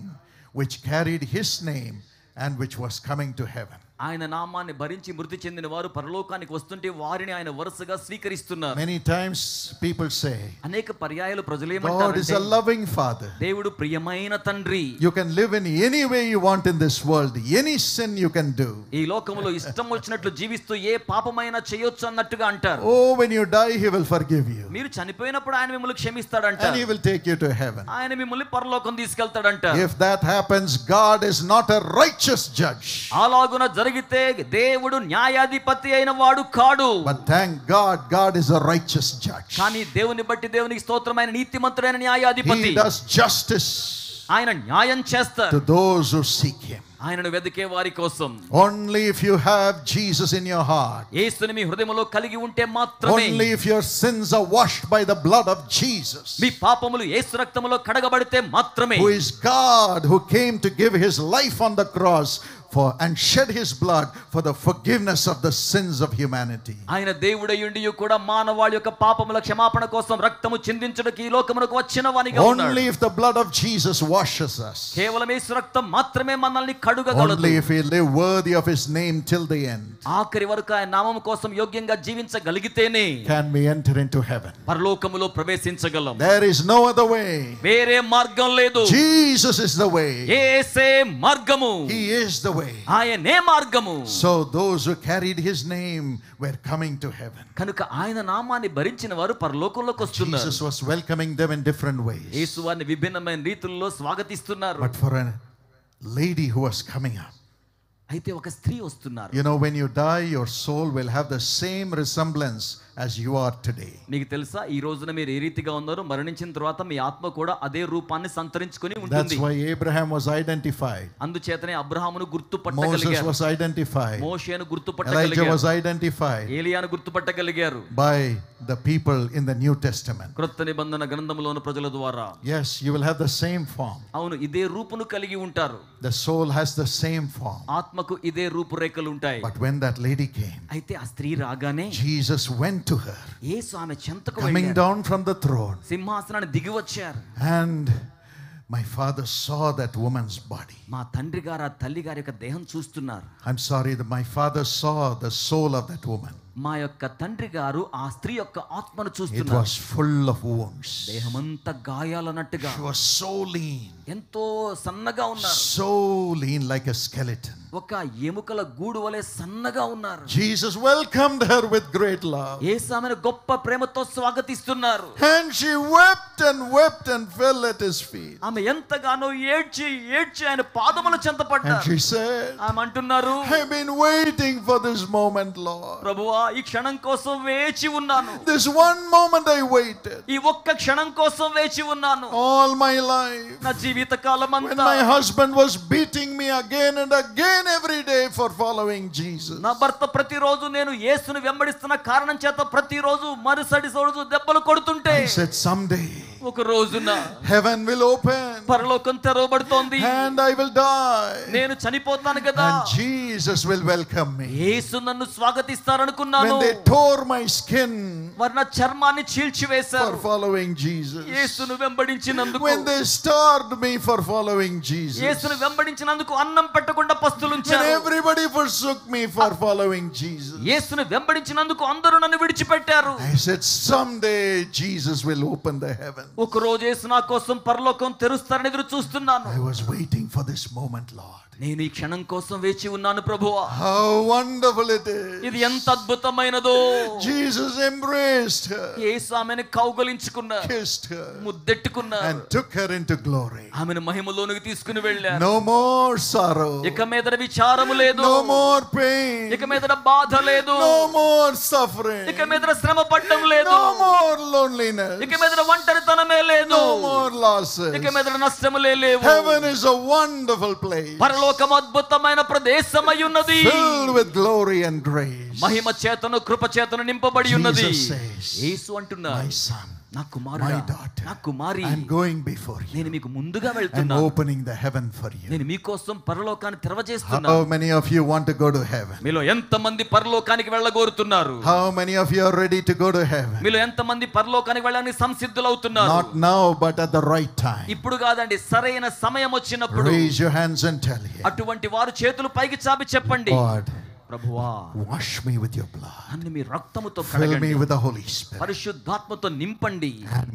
which carried his name and which was coming to heaven. ఆయన నామాన్ని భరించి మృతి చెందిన వారు పరలోకానికి వస్తుంటే వారిని ఆయన వరుసగా స్వీకరిస్తున్నారు. Many times people say, అనేక పర్యాయాలు ప్రజలు God is a ఏమంటారంటే, loving father. దేవుడు ప్రియమైన తండ్రి. You can live in any way you want in this world. Any sin you can do. ఈ లోకములో ఇష్టం వచ్చినట్లు జీవిస్తూ ఏ పాపమైనా చేయొచ్చు అన్నట్టుగా అంటారు. Oh, when you die, he will forgive you. మీరు చనిపోయినప్పుడు ఆయన మిమ్మల్ని క్షమిస్తాడంట. And he will take you to heaven. ఆయన మిమ్మల్ని పరలోకం తీసుకెళ్తాడంట. If that happens, God is not a righteous judge. అలాగున జరిగితే దేవుడు న్యాయాధిపతి అయిన వాడు కాడు. But thank God, God is a righteous judge. కానీ దేవుని బట్టి దేవునికి స్తోత్రమైన నీతిమంతుడైన న్యాయాధిపతి. He does justice ఆయన న్యాయం చేస్తారు to those who seek him. ఆయనను వెదికే వారి కోసం. Only if you have Jesus in your heart. యేసుని మీ హృదయములో కలిగి ఉంటే మాత్రమే. Only if your sins are washed by the blood of Jesus. మీ పాపములు యేసు రక్తములో కడగబడితే మాత్రమే. Who is God, who came to give his life on the cross and shed his blood for the forgiveness of the sins of humanity. ఆయన దేవుడయ్యుండి కూడా మానవాళి యొక్క పాపముల క్షమాపణ కోసం రక్తము చిందించుటకు ఈ లోకమునకు వచ్చిన వానిగా ఉన్నాడు. Only if the blood of Jesus washes us. కేవలం యేసు రక్తం మాత్రమే మనల్ని కడుగగలదు. Only if we live worthy of his name till the end. ఆఖరి వరకు ఆయన నామము కోసం యోగ్యంగా జీవించగలిగితేనే Can we enter into heaven? పరలోకములో ప్రవేశించగలం. There is no other way. వేరే మార్గం లేదు. Jesus is the way. యేసే మార్గము. He is the way. ఆయనే మార్గము. So those who carried his name were coming to heaven. కనుక ఆయన నామాన్ని భరించిన వారు పరలోకంలోకి వస్తున్నారు. Jesus was welcoming them in different ways. యేసు వారిని విభిన్నమైన రీతుల్లో స్వాగతిస్తున్నారు. But for a lady who was coming up, అయితే ఒక స్త్రీ వస్తున్నారు. you know, when you die, your soul will have the same resemblance as you are today. మీకు తెలుసా ఈ రోజున మీరు ఏ రీతిగా ఉన్నారో మరణించిన తర్వాత మీ ఆత్మ కూడా అదే రూపాన్ని సంతరించుకొని That's ఉంటుంది. why Abraham was identified. అందుచేతనే అబ్రహామును Moses గుర్తుపట్టగలిగారు, was identified. మోషేను Elijah గుర్తుపట్టగలిగారు, was identified ఏలియాను గుర్తుపట్టగలిగారు by the people in the New Testament. క్రొత్త నిబంధన గ్రంథంలోని ప్రజల ద్వారా. Yes, you will have the same form. అవును, ఇదే రూపును కలిగి ఉంటారు. The soul has the same form. ఆత్మకు ఇదే రూపురేఖలు ఉంటాయి. But when that lady came, అయితే ఆ స్త్రీ రాగానే Jesus went to her, యేసు ఆమె చెంతకు coming వెళ్ళారు, down from the throne. సింహాసనాన్ని దిగి వచ్చారు. And my father saw that woman's body. మా తండ్రి గారు ఆ తల్లి గారి యొక్క దేహం చూస్తున్నారు. I'm sorry that my father saw the soul of that woman. మా యొక్క తండ్రి గారు ఆ స్త్రీ యొక్క ఆత్మను It చూస్తున్నారు. was full of wounds. దేహమంతా గాయాలన్నట్టుగా, She was so lean, ఎంతో సన్నగా ఉన్నారు. so lean like a skeleton. ఒక ఎముకల గూడు వలె సన్నగా ఉన్నారు. Jesus welcomed her with great love. యేసు ఆమెను గొప్ప ప్రేమతో స్వాగతిస్తున్నారు. And she wept and fell at his feet. ఆమె ఎంతగానో ఏడ్చి ఆయన పాదముల చెంత And పడ్డారు. she said, ఆమె అంటున్నారు, I've been waiting for this moment, Lord. ప్రభువా, ఈ క్షణం కోసం వేచి ఉన్నాను. This one moment I waited. ఈ ఒక్క క్షణం కోసం వేచి ఉన్నాను. All my life. నా జీవిత కాలం When అంతా my husband was beating me again and again every day for following Jesus. నా భర్త ప్రతిరోజు నేను యేసును వెంబడిస్తున్న కారణం చేత ప్రతిరోజు మరుసటి రోజు దెబ్బలు కొడుతుంటే, I said, someday ఒక రోజున heaven will open పరలోకం తెరవబడుతోంది, and I will die. నేను చనిపోతాను కదా, And Jesus will welcome me. యేసు నన్ను స్వాగతిస్తారనుకున్నాను. When they tore my skin వారు నా చర్మాన్ని for చీల్చివేశారు following Jesus. యేసును వెంబడించినందుకు. When they starved me for following Jesus. యేసును వెంబడించినందుకు అన్నం పెట్టకుండా పస్తులు When ఉంచారు. everybody forsook me for following Jesus. యేసును వెంబడించినందుకు అందరూ నన్ను విడిచిపెట్టారు. I said, someday Jesus will open the heaven. ఒక రోజు యేసు నా కోసం పరలోకం తెరుస్తారని ఎదురు చూస్తున్నాను. I was waiting for this moment, Lord. నేను ఈ క్షణం కోసం వేచి ఉన్నాను ప్రభువా. How wonderful it is. ఇది ఎంత అద్భుతమైనదో. Jesus embraced her, యేసు ఆమెను కౌగలించుకున్నారు, kissed her, ముద్దెట్టుకున్నారు, and took her into glory. ఆమెను మహిమలోనికి తీసుకుని వెళ్ళారు. No more sorrow. ఇక మీదట విచారము లేదు, No more pain. ఇక మీదట బాధ లేదు, No more suffering. ఇక మీదట శ్రమ పడడం లేదు, No more loneliness. ఇక మీదట ఒంటరితనమే లేదు, No more losses. ఇక మీదట నష్టములే లేవు. Heaven is a wonderful place, పరలోకం అద్భుతమైన ప్రదేశమై ఉన్నది, filled with glory and grace. మహిమ చేతను కృప చేతను నింపబడి ఉన్నది. Jesus says, యేసు అంటున్నారు, my son, నా కుమారుడా, my daughter, నా కుమారి, I'm going before you నేను మీకు ముందుగా and వెళ్తున్నాను. opening the heaven for you. నేను మీకోసం పరలోకాన్ని తెరవజేస్తున్నాను. How many of you want to go to heaven? మీలో ఎంతమంది పరలోకానికి వెళ్ళగోరుతున్నారు? How many of you are ready to go to heaven? మీలో ఎంతమంది పరలోకానికి వెళ్ళడానికి సంసిద్ధులవుతున్నారు? Not now, but at the right time. ఇప్పుడు కాదండి, సరైన సమయం వచ్చినప్పుడు. Raise your hands and tell him, అటువంటి వారు చేతులు పైకి చాపి చెప్పండి, God, ప్రభువా, wash me with your blood. నన్ను మీ రక్తముతో Fill కడగండి, me with the Holy Spirit. పరిశుద్ధాత్మతో నింపండి, And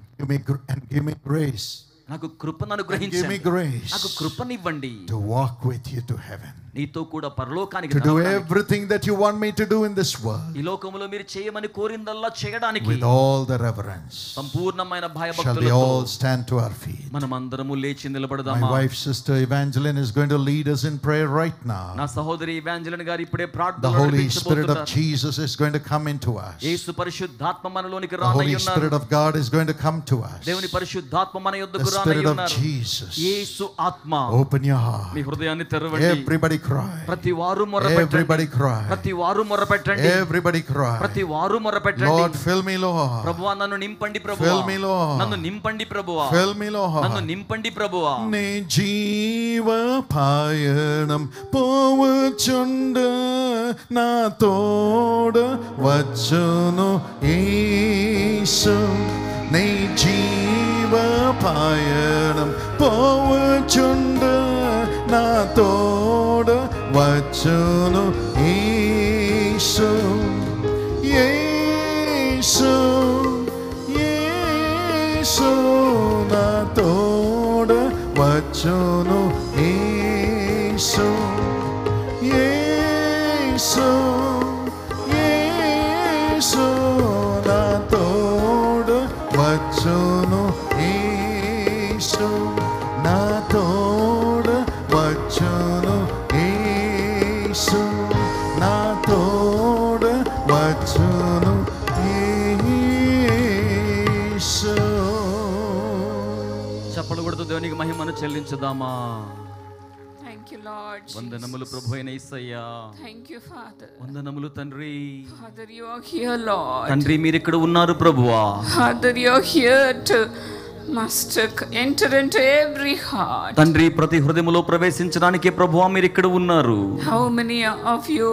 give me grace. నాకు కృపను And give me అనుగ్రహించండి, grace నాకు కృపనివ్వండి, to walk with you to heaven. నీతో కూడా పరలోకానికి To do నడవడానికి. everything that you want me to do in this world. ఈ లోకములో మీరు చేయమని కోరిందల్లా చేయడానికి With all the reverence. సంపూర్ణమైన Shall we భయభక్తులతో all stand to our feet? మనమందరము లేచి My నిలబడదామా? wife, Sister Evangeline, is going to lead us in prayer right నా now. సహోదరి ఇవాంజలిన్ గారు ఇప్పుడే The ప్రార్థనలో Holy Spirit of నడిపించబోతున్నారు. Jesus is going to come into us. యేసు పరిశుద్ధాత్మ మనలోనికి The Holy రానయ్యున్నారు. Spirit of God is going to come to us. దేవుని పరిశుద్ధాత్మ మన The యొద్దకు Spirit of రానయ్యున్నారు. Jesus. యేసు ఆత్మ, Open your మీ heart. హృదయాన్ని తెరవండి. Everybody cry. ప్రతి వారు మొరపెట్టండి, Everybody cry. ప్రతి వారు మొరపెట్టండి, Everybody ప్రతి cry. వారు మొరపెట్టండి. Lord, fill me, Lord. ప్రభువా, నన్ను నింపండి ప్రభువా, Fill me, Lord. నన్ను నింపండి ప్రభువా, Fill me, నన్ను Lord. నింపండి ప్రభువా. నీ జీవ పయనం పోవచుండ నా తోడ వచ్చును యేసు. నీ జీవ పయనం పోవచుండ నా తోడ వచ్చును యేసు. యేసు, యేసు నా తోడ వచ్చును యేసు. యేసు, యేసు నా తోడ వచ్చును యేసు. నా తోడ వచ్చును యేసు. చెల్లించుదామా? Thank you, Lord వందనములు Jesus. ప్రభు అయిన యేసయ్యా. Thank you, Father. వందనములు తండ్రి. Father, you are here, Lord. తండ్రి మీరు ఇక్కడ ఉన్నారు ప్రభువా. Father, you are here to enter into every heart. తండ్రి ప్రతి హృదయములో ప్రవేశించడానికి ప్రభువా మీరు ఇక్కడ ఉన్నారు. How many of you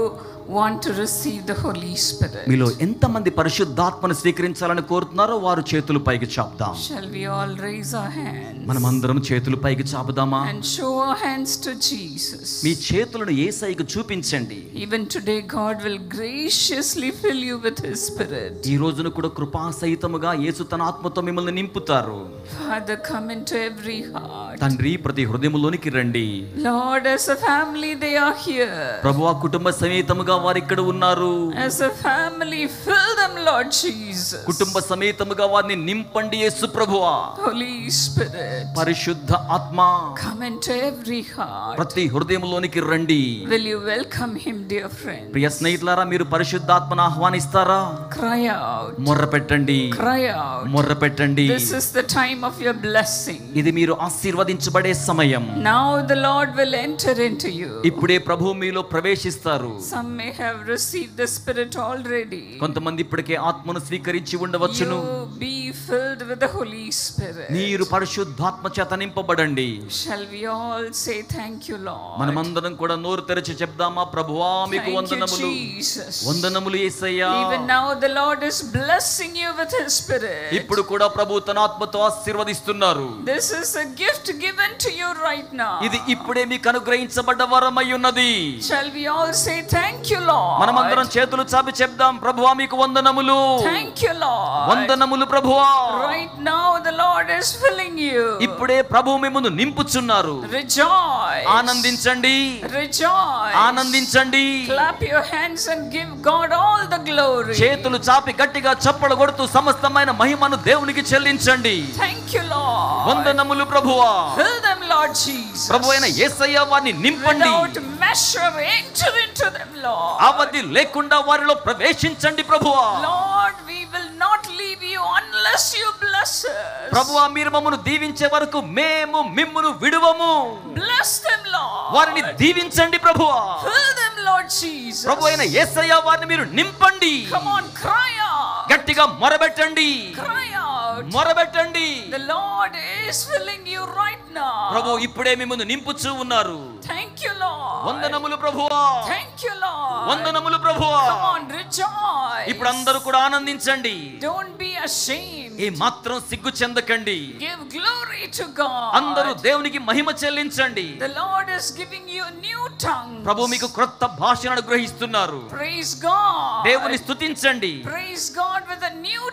want to receive the Holy Spirit? మీలో ఎంతమంది పరిశుద్ధాత్మను స్వీకరించాలని కోరుతున్నారో వారు చేతులు పైకి చాపుదాం. Shall we all raise our hands మనమందరం చేతులు పైకి చాపుదామా? and show our hands to Jesus? మీ చేతులను యేసయ్యకు చూపించండి. Even today God will graciously fill you with His Spirit. ఈ రోజున కూడా కృపా సహితముగా యేసు తన ఆత్మతో మిమ్మల్ని నింపుతారు. Father, come into every heart. తండ్రి ప్రతి హృదయములోనికి రండి. Lord, as a family they are here. ప్రభువా కుటుంబ సమేతముగా వారు ఇక్కడ ఉన్నారు. As a family, fill them, Lord Jesus. కుటుంబ సమేతముగా వారిని నింపండి యేసు ప్రభువా. Holy Spirit, పరిశుద్ధ ఆత్మ come into every heart. ప్రతి హృదయములోనికి రండి. Will you welcome him, dear friend? ప్రియ స్నేహితులారా మీరు పరిశుద్ధాత్మను ఆహ్వానిస్తారా? Cry out. మొర్ర పెట్టండి. Cry out. మొర్ర పెట్టండి. This is the time of your blessing. ఇది మీరు ఆశీర్వదించబడే సమయం. Now the Lord will enter into you. ఇప్పుడే ప్రభువు మీలో ప్రవేశిస్తారు. Some may have received the Spirit already. కొంతమంది ఇప్పటికే ఆత్మను స్వీకరించి ఉండవచ్చును. You be filled with the Holy Spirit. మీరు పరిశుద్ధాత్మ చేత నింపబడండి. Shall we all say thank you, Lord? మనమందరం కూడా నోరు తెరిచి చెప్దామా? ప్రభువా మీకు Thank you, వందనములు. Jesus. వందనములు యేసయ్యా. Even now the Lord is blessing you with His Spirit. ఇప్పుడు కూడా ప్రభు తన ఆత్మతో ఆశీర్వదిస్తున్నారు. This is a gift given to you right now. ఇది ఇప్పుడే మీకు అనుగ్రహించబడ్డ వరమై ఉన్నది. Shall we all say thank you, Lord? మనమందరం చేతులు చాపి చెప్దాం ప్రభువా మీకు వందనములు. Thank you, Lord. వందనములు ప్రభువా. Right now the Lord is filling you. ఇప్పుడే ప్రభువు మిమ్మును నింపుచున్నారు. Rejoice. ఆనందించండి. Rejoice. ఆనందించండి. Clap your hands and give God all the glory. చేతులు చాపి గట్టిగా చప్పలు కొడుతూ సమస్తమైన మహిమను దేవునికి చెల్లించండి. Thank you, Lord. వందనములు ప్రభువా. Fill them, Lord Jesus. ప్రభువైన యేసయ్య వారిని నింపండి. Without measure, enter into them, Lord. అవధి లేకుండా వారిలో ప్రవేశించండి ప్రభువా. Lord, we will not leave you unless you bless us. ప్రభువా మీరు మమ్మను దీవించే వరకు మేము మిమ్మును విడువము. Bless them, Lord. వారిని దీవించండి ప్రభువా. Fill them, Lord Jesus. ప్రభువైన యేసయ్య వారిని మీరు నింపండి. Come on, cry out. గట్టిగా మొరబెట్టండి. Cry out. మొరబెట్టండి. The Lord is filling you right now. ప్రభు ఇప్పుడే మిమ్మును నింపుచూ ఉన్నారు. Thank you, Lord. వందనములు ప్రభువా. Thank you, Lord. వందనములు ప్రభువా. Come on, rejoice. ఇప్పుడు అందరూ కూడా ఆనందించండి. Don't be ashamed. ఈ మాత్రం సిగ్గు చెందకండి. Give glory to God. అందరూ దేవునికి మహిమ చెల్లించండి. The Lord is giving you new tongues. ప్రభు మీకు క్రొత్త భాషను అనుగ్రహిస్తున్నారు. Praise God. దేవుని స్తుతించండి. Praise God with the new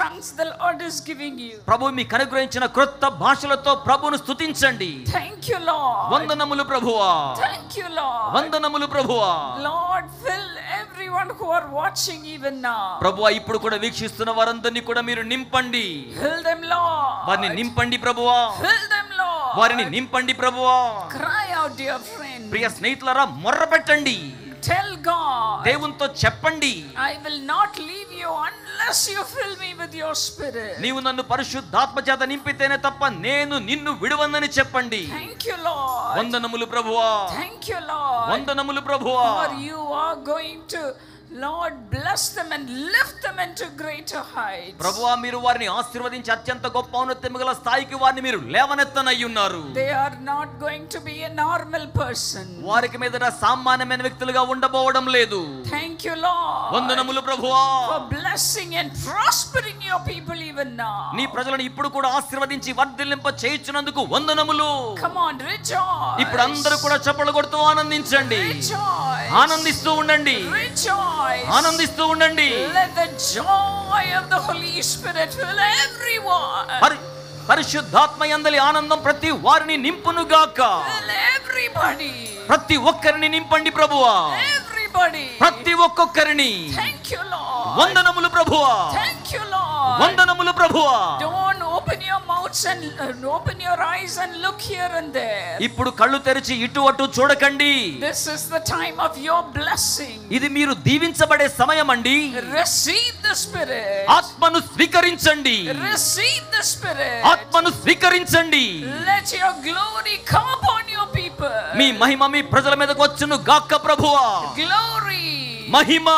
tongues the Lord is giving you. ప్రభు మీకు అనుగ్రహించిన క్రొత్త భాషలతో ప్రభువును స్తుతించండి. Thank you, Lord. వందనములు ప్రభువా. Thank you, Lord. వందనములు ప్రభువా. Lord, fill everyone who are watching even now. ప్రభువా ఇప్పుడు కూడా వీక్షిస్తున్న వారందరినీ కూడా మీరు నింపండి. Fill them, Lord. వారిని నింపండి ప్రభువా. Fill them, Lord. వారిని నింపండి ప్రభువా. Cry out, dear friend. ప్రియ స్నేహితులారా మొర్ర పెట్టండి. Tell God, దేవునితో చెప్పండి. I will not leave you unless you fill me with your Spirit. నీవు నన్ను పరిశుద్ధాత్మ చేత నింపితేనే తప్ప నేను నిన్ను విడువనని చెప్పండి. Thank you, Lord. వందనములు ప్రభువా. Thank you, Lord. వందనములు ప్రభువా. For you are going to, Lord, bless them and lift them into greater heights. ప్రభువా మీరు వారిని ఆశీర్వదించి అత్యంత గొప్ప ఔన్నత్యము గల స్థాయికి వారిని మీరు లేవనెత్తనయ్యున్నారు. They are not going to be a normal person. వారికి మీదట సామాన్యమైన వ్యక్తులుగా ఉండబోవడం లేదు. Thank you, Lord. వందనములు ప్రభువా. For blessing and prospering your people even now. నీ ప్రజలను ఇప్పుడు కూడా ఆశీర్వదించి వర్ధిల్లింప చేయుచున్నందుకు వందనములు. Come on, rejoice. ఇప్పుడు అందరూ కూడా చప్పట్లు కొడుతూ ఆనందించండి. Rejoice. ఆనందిస్తూ ఉండండి. Rejoice. ఆనందిస్తూ ఉండండి. Let the joy of the Holy Spirit fill everyone. పరిశుద్ధాత్మ యందలి ఆనందం ప్రతి వారిని నింపును గాక. Fill everybody. ప్రతి ఒక్కరిని నింపండి ప్రభువా. Everybody. ప్రతి ఒక్కొక్కరిని. Thank you, Lord. వందనములు ప్రభువా. Thank you, Lord. వందనములు ప్రభువా. Don't open open your mouths and open your eyes and look here and there. ఇప్పుడు కళ్ళు తెరిచి ఇటు అటు చూడకండి. This is the time of your blessing. ఇది మీరు దీవించబడే సమయం అండి. Receive the Spirit. ఆత్మను స్వీకరించండి. Receive the Spirit. ఆత్మను స్వీకరించండి. Let your glory come upon your people. మీ మహిమ మీ ప్రజల మీదకు వచ్చును గాక ప్రభువా. Glory. Mahima.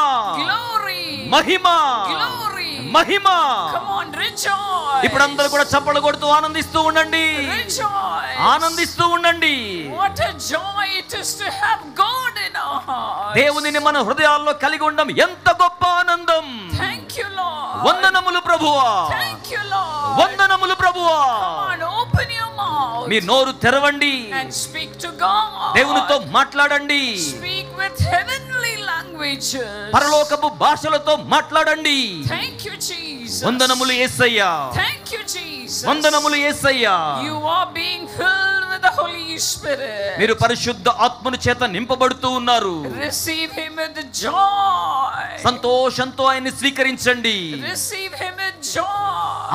Glory. Mahima. Glory. Mahima. Come on, rejoice. ఇప్పుడు అందరూ కూడా చప్పట్లు కొడుతూ ఆనందిస్తూ ఉండండి. Rejoice. ఆనందిస్తూ ఉండండి. What a joy it is to have God in our hearts. దేవునిని మన హృదయాల్లో కలిగి ఉండడం ఎంత గొప్ప ఆనందం. Thank you, Lord. వందనములు ప్రభువా. Thank you, Lord. వందనములు ప్రభువా. Come on, open your mouth. మీ నోరు తెరవండి. And speak to God. దేవునితో మాట్లాడండి. Speak with heavenly languages. పరలోకపు భాషలతో మాట్లాడండి. Thank you, Jesus. వందనములు యేసయ్యా. Thank you, Jesus. వందనములు యేసయ్యా. You are being filled with the Holy Spirit. మీరు పరిశుద్ధ ఆత్మను చేత నింపబడుతూ ఉన్నారు. Receive him with joy. సంతోషంతో ఆయన్ని స్వీకరించండి. Receive him with joy.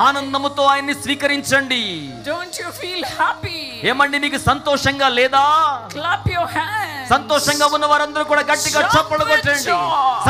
ఆనందముతో ఆయన్ని స్వీకరించండి. Don't you feel happy? ఏమండి మీకు సంతోషంగా లేదా? Clap your hands. సంతోషంగా ఉన్న వారందరూ కూడా గట్టిగా చప్పట్లు కొట్టండి.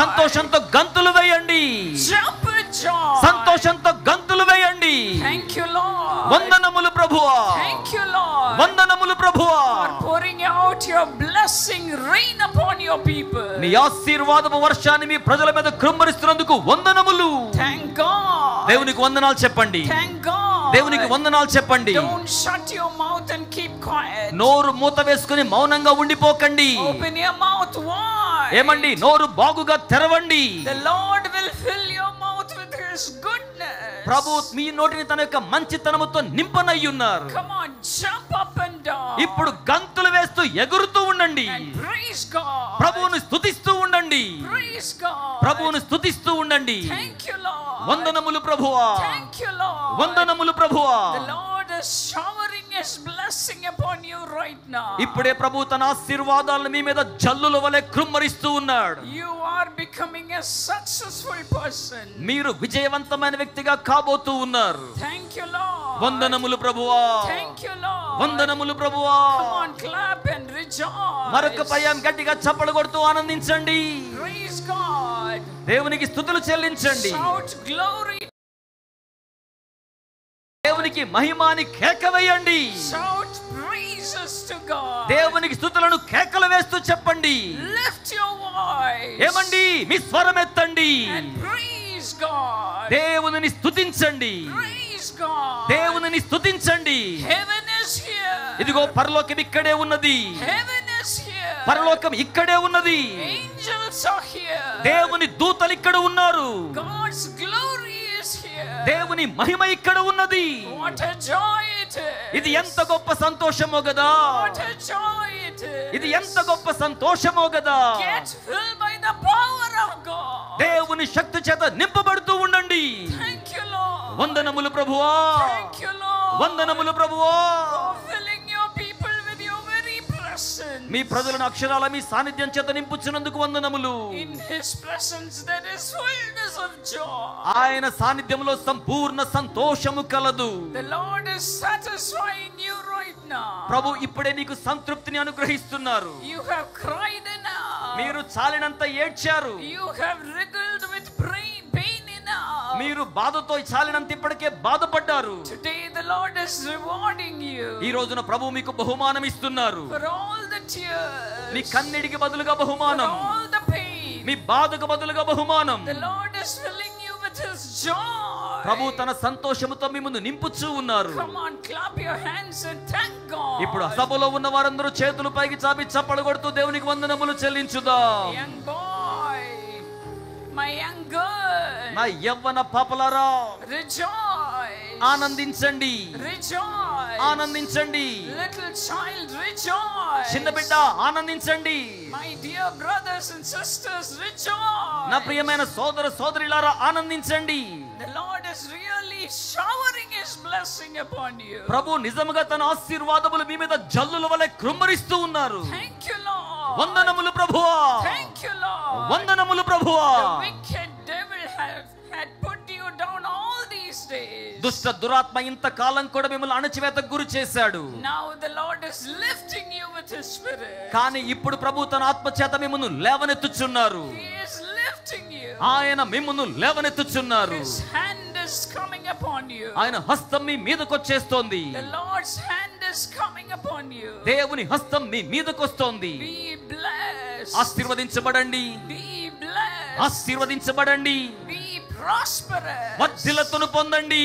సంతోషంతో గంతులు వేయండి. Jump with joy. సంతోషంతో గంతులు వేయండి. Thank you, Lord. వందనములు ప్రభువా. Thank you, Lord. వందనములు ప్రభువా. For pouring out your blessing rain upon your people. నీ ఆశీర్వాదపు వర్షాన్ని మీ ప్రజల మీద కృమ్మరిస్తున్నందుకు వందనములు. Thank God. దేవునికి వందనాలు చెప్పండి. Thank God. దేవునికి వందనాలు చెప్పండి. Don't shut your mouth and keep quiet. నోరు మూత వేసుకుని మౌనంగా ఉండిపోకండి. Open your mouth wide. ఏమండి నోరు బాగుగా తెరవండి. The Lord will fill your mouth with his goodness. ప్రభు మీ నోటిని తన యొక్క మంచితనముతో నింపనయ్యి ఉన్నారు. Come on, jump up and down. ఇప్పుడు గంతులు వేస్తూ ఎగురుతూ ఉండండి. And praise God. ప్రభువును స్తుతిస్తూ ఉండండి. Praise God. ప్రభువును స్తుతిస్తూ ఉండండి. Thank you, Lord. వందనములు ప్రభువా. Thank you, Lord. వందనములు ప్రభువా. The Lord is showering his blessing upon you right now. ఇప్పుడే ప్రభు తన ఆశీర్వాదాలను మీ మీద జల్లుల వలె కృమ్మరిస్తూ ఉన్నాడు. You are becoming a successful person. మీరు విజయవంతమైన వ్యక్తిగా కాబోతూ ఉన్నారు. Thank you, Lord. వందనములు ప్రభువా. Thank you, Lord. వందనములు ప్రభువా. Come on, clap and rejoice. మరొక పర్యాయం గట్టిగా చప్పలు కొడుతూ ఆనందించండి. Praise God. దేవునికి స్తుతులు చెల్లించండి. Shout glory. దేవునికి మహిమాని కేకవేయండి. Shout praises to God. దేవునికి స్తుతులను కేకలు వేస్తూ చెప్పండి. Lift your voice. ఏమండి మీ స్వరం ఎత్తండి. And praise God. దేవునిని స్తుతించండి. Praise God. దేవునిని స్తుతించండి. Heaven is here. ఇదిగో పరలోకం ఇక్కడే ఉన్నది. Heaven is here. పరలోకం ఇక్కడే ఉన్నది. Angels are here. దేవుని దూతలు ఇక్కడ ఉన్నారు. God's glory is here. దేవుని మహిమ ఇక్కడ ఉన్నది. What a joy it is. ఇది ఎంత గొప్ప సంతోషమో గదా. What a joy it is. ఇది ఎంత గొప్ప సంతోషమో గదా. Get filled by the power of God. దేవుని శక్తి చేత నింపబడుతూ ఉండండి. Thank you, Lord. వందనములు ప్రభువా. Thank you, Lord. వందనములు ప్రభువా. For filling your people with your very presence. మీ ప్రజలను అక్షరాల మీ సాన్నిధ్యం చేత నింపుచున్నందుకు వందనములు. In his presence there is fullness of joy. ఆయన సాన్నిధ్యంలో సంపూర్ణ సంతోషము కలదు. The Lord is satisfying you right now. ప్రభు ఇప్పుడే నీకు సంతృప్తిని అనుగ్రహిస్తున్నారు. You have cried enough. మీరు చాలినంత ఏడ్చారు. You have wriggled with pain enough. మీరు బాధతో చాలినంత ఇప్పటికే బాధపడ్డారు. Today the Lord is rewarding you. ఈ రోజున ప్రభు మీకు బహుమానం ఇస్తున్నారు. For all the tears. మీ కన్నీటికి బదులుగా బహుమానం. For all the pain. మీ బాధకు బదులుగా బహుమానం. The Lord is filling you with his joy. ప్రభు తన సంతోషముతో మీ ముందు నింపుచూ ఉన్నారు. Come on, clap your hands and thank God. ఇప్పుడు సభలో ఉన్న వారందరూ చేతులు పైకి చాపి చప్పలు కొడుతూ దేవునికి వందనములు చెల్లించుదాం. Young boy, my young girl, నా యవ్వన పాపలారా rejoice. ఆనందించండి. Rejoice. ఆనందించండి. Little child, rejoice. చిన్న బిడ్డ ఆనందించండి. My dear brothers and sisters, rejoice. నా ప్రియమైన సోదర సోదరులారా ఆనందించండి. The Lord is really showering his blessing upon you. ప్రభు నిజముగా తన ఆశీర్వాదములు మీ మీద జల్లుల వలె కృమ్మరిస్తూ ఉన్నారు. Thank you, Lord. వందనములు ప్రభువా. Thank you, Lord. వందనములు ప్రభువా. The wicked devil had put you down all these days. దుష్ట దురాత్మ ఇంతకాలం కూడా మిమ్మల్ని అణచివేతకు గురి చేశాడు. Now the Lord is lifting you with His Spirit. కానీ ఇప్పుడు ప్రభు తన ఆత్మ చేత మిమ్మల్ని లేవనెత్తుచున్నారు. He is lifting you. ఆయన మిమ్మల్ని లేవనెత్తుచున్నారు. His hand is coming upon you. ఆయన హస్తం మీ మీదకు వచ్చేస్తోంది. The Lord's hand is coming upon you. దేవుని హస్తం మీ మీదకు వస్తోంది. Be blessed. ఆశీర్వదించబడండి. Be blessed. ఆశీర్వదించబడండి. Be prosperous. వర్ధిల్లతను పొందండి.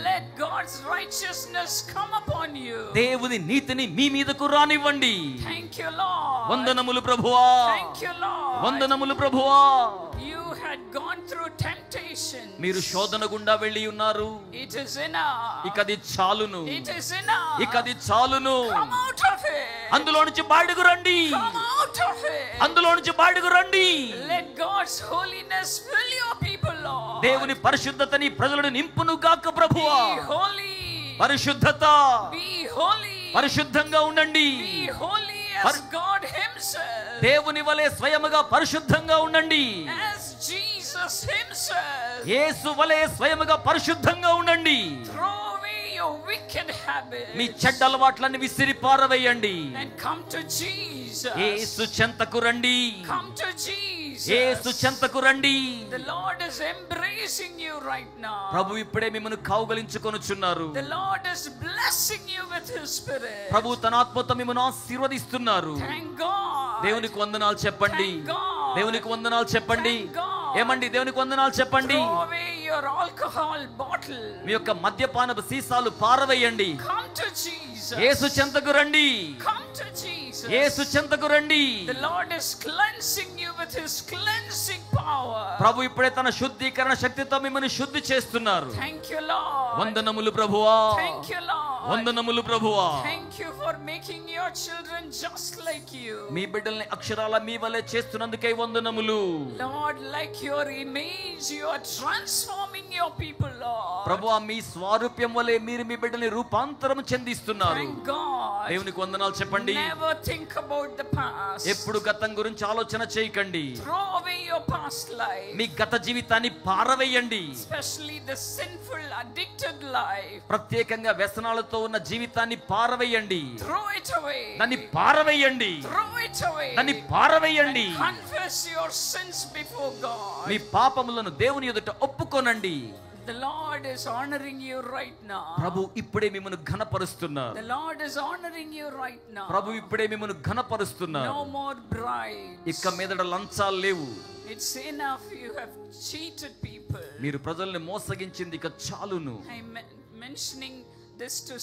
Let God's righteousness come upon you. దేవుని నీతిని మీ మీదకు రానివ్వండి. Thank you, Lord. వందనములు ప్రభువా. Thank you, Lord. వందనములు ప్రభువా. You had gone through temptation. మీరు శోధన గుండా వెళ్ళి ఉన్నారు. It is enough. ఇకది చాలును. It is enough. ఇకది చాలును. Come out of it. అందులో నుంచి బయటకు రండి. Come out of it. అందులో నుంచి బయటకు రండి. Let God's holiness fill your people, Lord. దేవుని పరిశుద్ధతని ప్రజలను నింపును గాక ప్రభువా. Be holy. పరిశుద్ధత. Be holy. పరిశుద్ధంగా ఉండండి. Be holy as God Himself. దేవుని వలె స్వయముగా పరిశుద్ధంగా ఉండండి. As Jesus Himself. యేసు వలె స్వయముగా పరిశుద్ధంగా ఉండండి. Throw away your wicked habits. మీ చెడ్డ అలవాట్లన్నీ విసిరి పారవేయండి. And come to Jesus. యేసు చెంతకు రండి. Come to Jesus. యేసు చెంతకు రండి. The Lord is embracing you right now. ప్రభు ఇప్పుడే మిమ్మల్ని కౌగలించుకొనుచున్నారు. The Lord is blessing you with His Spirit. ప్రభు తన ఆత్మతో మిమ్మల్ని ఆశీర్వదిస్తున్నారు. Thank God. దేవునికి వందనాలు చెప్పండి. Thank God. దేవునికి వందనాలు చెప్పండి. Thank God. ఏమండి దేవునికి వందనాలు చెప్పండి. Throw away your alcohol bottle. మీ యొక్క మద్యపానపు సీసాలు పారవేయండి. Come to Jesus. యేసు చెంతకు రండి. Come to Jesus. యేసు చెంతకు రండి. The Lord is cleansing you with His cleansing power. ప్రభు ఇప్పుడే తన శుద్ధీకరణ శక్తితో మిమ్మల్ని శుద్ధి చేస్తున్నారు. Thank you, Lord. వందనములు ప్రభువా. Thank you, Lord. వందనములు ప్రభువా. Thank you for making your children just like you. మీ బిడ్డల్ని అక్షరాల మీ వలె చేస్తున్నందుకే వందనములు. Lord, like your image, you are transforming your people, Lord. ప్రభువా మీ స్వరూప్యం వలె మీరు మీ బిడ్డల్ని రూపాంతరం చెందిస్తున్నారు. Thank God. దేవునికి వందనాలు చెప్పండి. Never think about the past. ఎప్పుడు గతం గురించి ఆలోచన చేయకండి. Throw away your past life. మీ గత జీవితాన్ని పారవేయండి. Especially the sinful, addicted life. ప్రత్యేకంగా వ్యసనాలతో ఉన్న జీవితాన్ని పారవేయండి. Throw it away. దాన్ని పారవేయండి. Throw it away. దాన్ని పారవేయండి. Confess your sins before God. మీ పాపములను దేవుని ఎదుట ఒప్పుకోనండి. The Lord is honoring you right now. ప్రభు ఇప్పుడే మిమ్మల్ని ఘనపరుస్తున్నారు. The Lord is honoring you right now. ప్రభు ఇప్పుడే మిమ్మల్ని ఘనపరుస్తున్నారు. No more bribes. ఇక మీదట లంచాలు లేవు. It's enough. You have cheated people. మీరు ప్రజల్ని మోసగించింది ఇక చాలును. I'm mentioning this to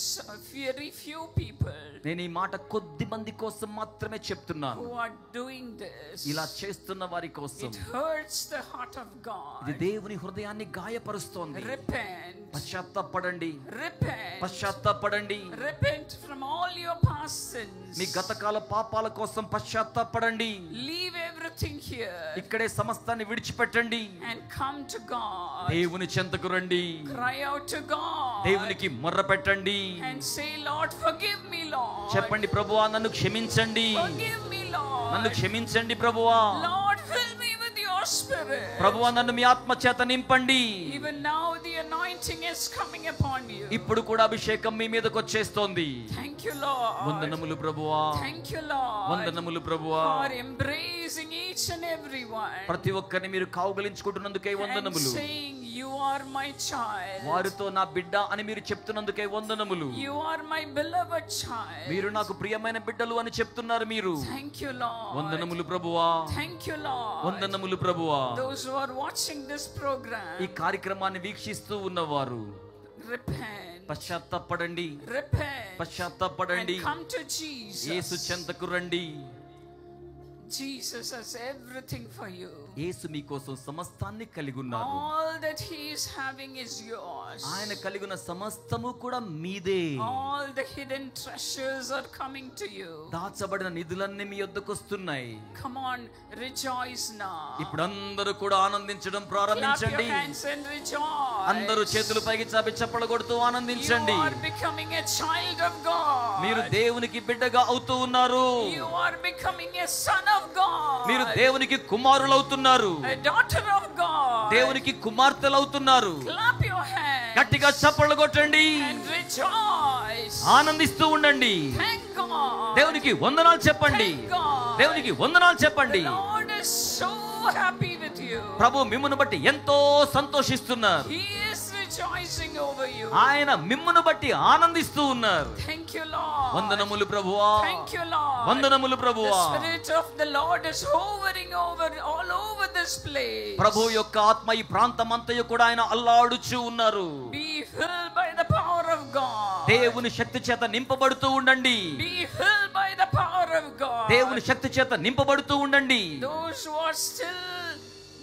very few people నేను ఈ మాట కొద్ది మంది కోసం మాత్రమే చెప్తున్నాను. who are doing this. ఇలా చేస్తున్న వారి కోసం It hurts the heart of God. ఇది దేవుని హృదయాన్ని గాయపరుస్తోంది. Repent. పశ్చాత్తాపడండి. Repent. పశ్చాత్తాపడండి. Repent from all your past sins. మీ గతకాల పాపాల కోసం పశ్చాత్తాపడండి. Leave everything here ఇక్కడే సమస్తాన్ని విడిచిపెట్టండి. and come to God. దేవుని చెంతకు రండి. Cry out to God. దేవునికి మొర్ర పెట్టండి. And say, Lord, forgive me, Lord. చెప్పండి ప్రభువా నన్ను క్షమించండి. Forgive me, Lord. నన్ను క్షమించండి ప్రభువా. Lord, fill me with your Spirit. ప్రభువా నన్ను మీ ఆత్మ చేత నింపండి. Even now the anointing is coming upon you. ఇప్పుడు కూడా అభిషేకం మీ మీదకి వచ్చేస్తోంది. Thank you, Lord. వందనములు ప్రభువా. Thank you, Lord. వందనములు ప్రభువా. For embracing each and every one. ప్రతి ఒక్కరిని మీరు కౌగలించుకుంటున్నందుకే And వందనములు. saying, you are my child. వారితో నా బిడ్డ అని మీరు చెప్తున్నందుకే వందనములు. You are my beloved child. మీరు నాకు ప్రియమైన బిడ్డలు అని చెప్తున్నారు మీరు. Thank you, Lord. వందనములు ప్రభువా. Thank you, Lord. వందనములు ప్రభువా. Those who are watching this program, ఈ కార్యక్రమాన్ని వీక్షిస్తూ ఉన్నవారు repent. పశ్చాత్తాపడండి. Repent. పశ్చాత్తాపడండి. And come to Jesus. యేసు చెంతకు రండి. Jesus has everything for you. యేసు మీకోసం సమస్తాన్ని కలిగి ఉన్నారు. All that he is having is yours. ఆయన కలిగి ఉన్న సమస్తము కూడా మీదే. All the hidden treasures are coming to you. దాచబడిన నిధులన్నీ మీ యొద్దకు వస్తున్నాయి. Come on, rejoice now. ఇప్పుడు అందరూ కూడా ఆనందించడం Clap your ప్రారంభించండి. hands and rejoice. అందరూ చేతులు పైకి చాపి చప్పలు కొడుతూ You ఆనందించండి. are becoming a child of God. మీరు దేవునికి బిడ్డగా అవుతూ ఉన్నారు. You are becoming a son of God. మీరు దేవునికి కుమారులవుతున్నారు. A daughter of God. దేవునికి కుమార్తెలవుతున్నారు. Clap your hands. గట్టిగా చప్పట్లు కొట్టండి, and rejoice. ఆనందిస్తూ ఉండండి. Thank God. దేవునికి వందనాలు చెప్పండి, Thank God. దేవునికి వందనాలు చెప్పండి. The Lord is so happy with you. ప్రభు మిమ్మును బట్టి ఎంతో సంతోషిస్తున్నారు. He is rejoicing over you. ఆయన మిమ్మును బట్టి ఆనందిస్తూ ఉన్నారు. Thank you, Lord. వందనములు ప్రభువా, Thank you, Lord. వందనములు The ప్రభువా. Spirit of the Lord is hovering all over this place. ప్రభు యొక్క ఆత్మ ఈ ప్రాంతమంతయు కూడా ఆయన అల్లాడుచూ ఉన్నారు. Be filled by the power of God. దేవుని శక్తి చేత నింపబడుతూ ఉండండి. Be filled by the power of God. దేవుని శక్తి చేత నింపబడుతూ ఉండండి. Those who are still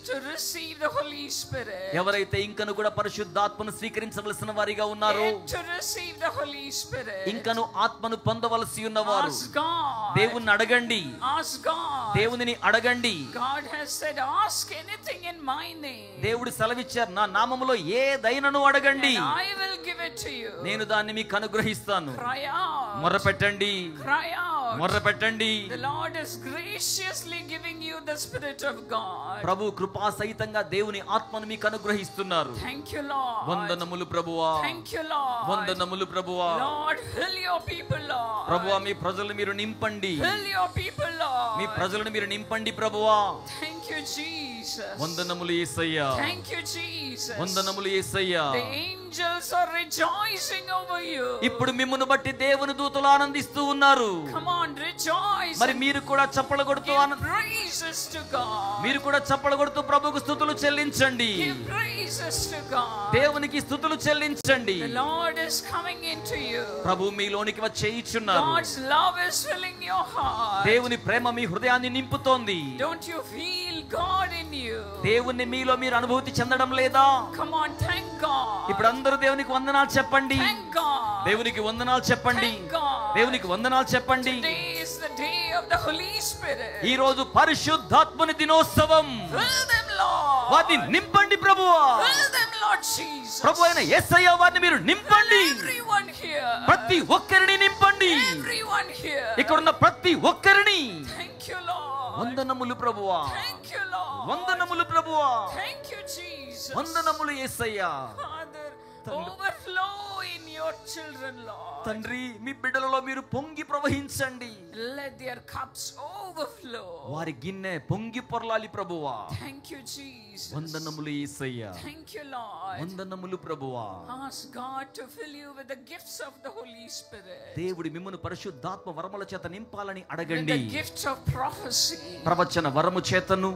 to receive the Holy Spirit, ఎవరైతే ఇంకను కూడా పరిశుద్ధాత్మను స్వీకరించవలసిన వారిగా ఉన్నారు, yet to receive the Holy Spirit, ఇంకను ఆత్మను పొందవలసి ఉన్నవారు ask God. దేవుణ్ణి అడగండి, Ask God. దేవునిని అడగండి. God has said, ask anything in my name, దేవుడు సెలవిచ్చారు, నా నామములో ఏదైనను అడగండి, and I will give it to you. నేను దాన్ని మీకు అనుగ్రహిస్తాను. Cry out. మొర్రపెట్టండి, Cry out. మొర్రపెట్టండి. The Lord is graciously giving you the Spirit of God. ప్రభు కృపా సహితంగా దేవుని ఆత్మను మీకు అనుగ్రహిస్తున్నారు. Thank you, Lord. వందనములు ప్రభువా, Thank you, Lord. వందనములు ప్రభువా. Lord, fill your people, Lord. ప్రభువా మీ ప్రజలను మీరు నింపండి, Fill your people, Lord. మీ ప్రజలను మీరు నింపండి ప్రభువా. Thank you, Jesus. వందనములు యేసయ్యా, Thank you, Jesus. వందనములు యేసయ్యా. The angels are rejoicing over you. ఇప్పుడు మిమ్మును బట్టి దేవుని దూతలు ఆనందిస్తూ ఉన్నారు. Come on, rejoice. మరి మీరు కూడా చప్పలు కొడుతూ Give praises to God. మీరు కూడా చప్పలు కొడుతూ ప్రభువుకు స్తుతులు చెల్లించండి. Give praises to God. దేవునికి స్తుతులు చెల్లించండి. The Lord is coming into you. Prabhu మీలోనికి వచ్చేయిచున్నారు. God's love is filling your heart. దేవుని ప్రేమ మీ హృదయాన్ని నింపుతోంది. Don't you feel God in you? దేవుని మీలో మీరు అనుభూతి చెందడం లేదా? Come on, thank God. ఇప్పుడు అందరూ దేవునికి వందనాలు చెప్పండి. Thank God. దేవునికి వందనాలు చెప్పండి. Thank God. దేవునికి వందనాలు చెప్పండి. Today is the day of the Holy Spirit. ఈ రోజు పరిశుద్ధాత్మని దినోత్సవం. Fill them, Lord. వారిని నింపండి ప్రభువా. Fill them, Lord Jesus. ప్రభు అయిన యేసయ్య వారిని మీరు నింపండి. Everyone here. ప్రతి ఒక్కరిని నింపండి. Everyone here. ఇక్కడ ఉన్న ప్రతి ఒక్కరిని. Thank you, Lord. వందనములు ప్రభువా, Thank you, Lord. వందనములు ప్రభువా, Thank you, Jesus. వందనములు యేసయ్య. Father, overflow in your children, Lord. తండ్రి మీ బిడ్డలలో మీరు పొంగి ప్రవహించండి. Let their cups overflow. వారి గిన్నె పొంగి పొర్లాలి ప్రభువా. Thank you, Jesus. వందనములు యేసయ్య, Thank you, Lord. వందనములు ప్రభువా. Ask God to fill you with the gifts of the Holy Spirit. దేవుడి మిమ్మును పరిశుద్ధాత్మ వరముల చేత నింపాలని With అడగండి. the gift of prophecy. ప్రవచన వరము చేతను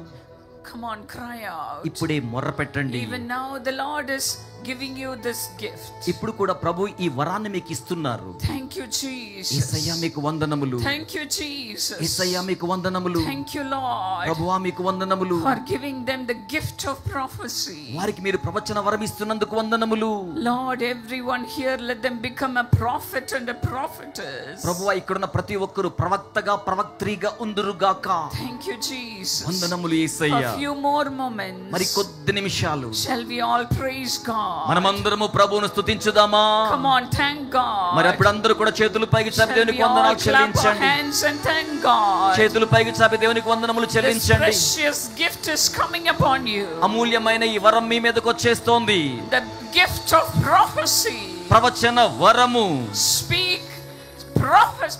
Come on, cry out. ఇప్పుడే మొర్ర పెట్టండి. Even now the Lord is giving you this gift. ఇప్పుడు కూడా ప్రభు ఈ వరాన్ని మీకు ఇస్తున్నారు. Thank you, Jesus. యేసయ్య మీకు వందనములు. Thank you, Jesus. యేసయ్య మీకు వందనములు. Thank you, Lord, ప్రభువా మీకు వందనములు. for giving them the gift of prophecy. వారికి మీరు ప్రవచన వరం ఇస్తున్నందుకు వందనములు. Lord, everyone here, let them become a prophet and a prophetess. ప్రభువా ఇక్కడున్న ప్రతి ఒక్కరు ప్రవక్తగా ప్రవక్త్రిగా ఉందురుగాక. Thank you, Jesus. వందనములు యేసయ్య. A few more moments. మరి కొద్ది నిమిషాలు Shall we all praise God? మనమందరము ప్రభువును స్తుతించుదామా? Come on, thank God. మరి అప్పుడు అందరూ కూడా చేతులు పైకి చాపి Shall దేవునికి we all వందనాలు clap our చెల్లించండి. hands and thank God? చేతులు పైకి చాపి దేవునికి వందనములు This చెల్లించండి. precious gift is coming upon you. అమూల్యమైన ఈ వరం మీ మీదకి వచ్చేస్తోంది. The gift of prophecy. ప్రవచన వరము. Speak,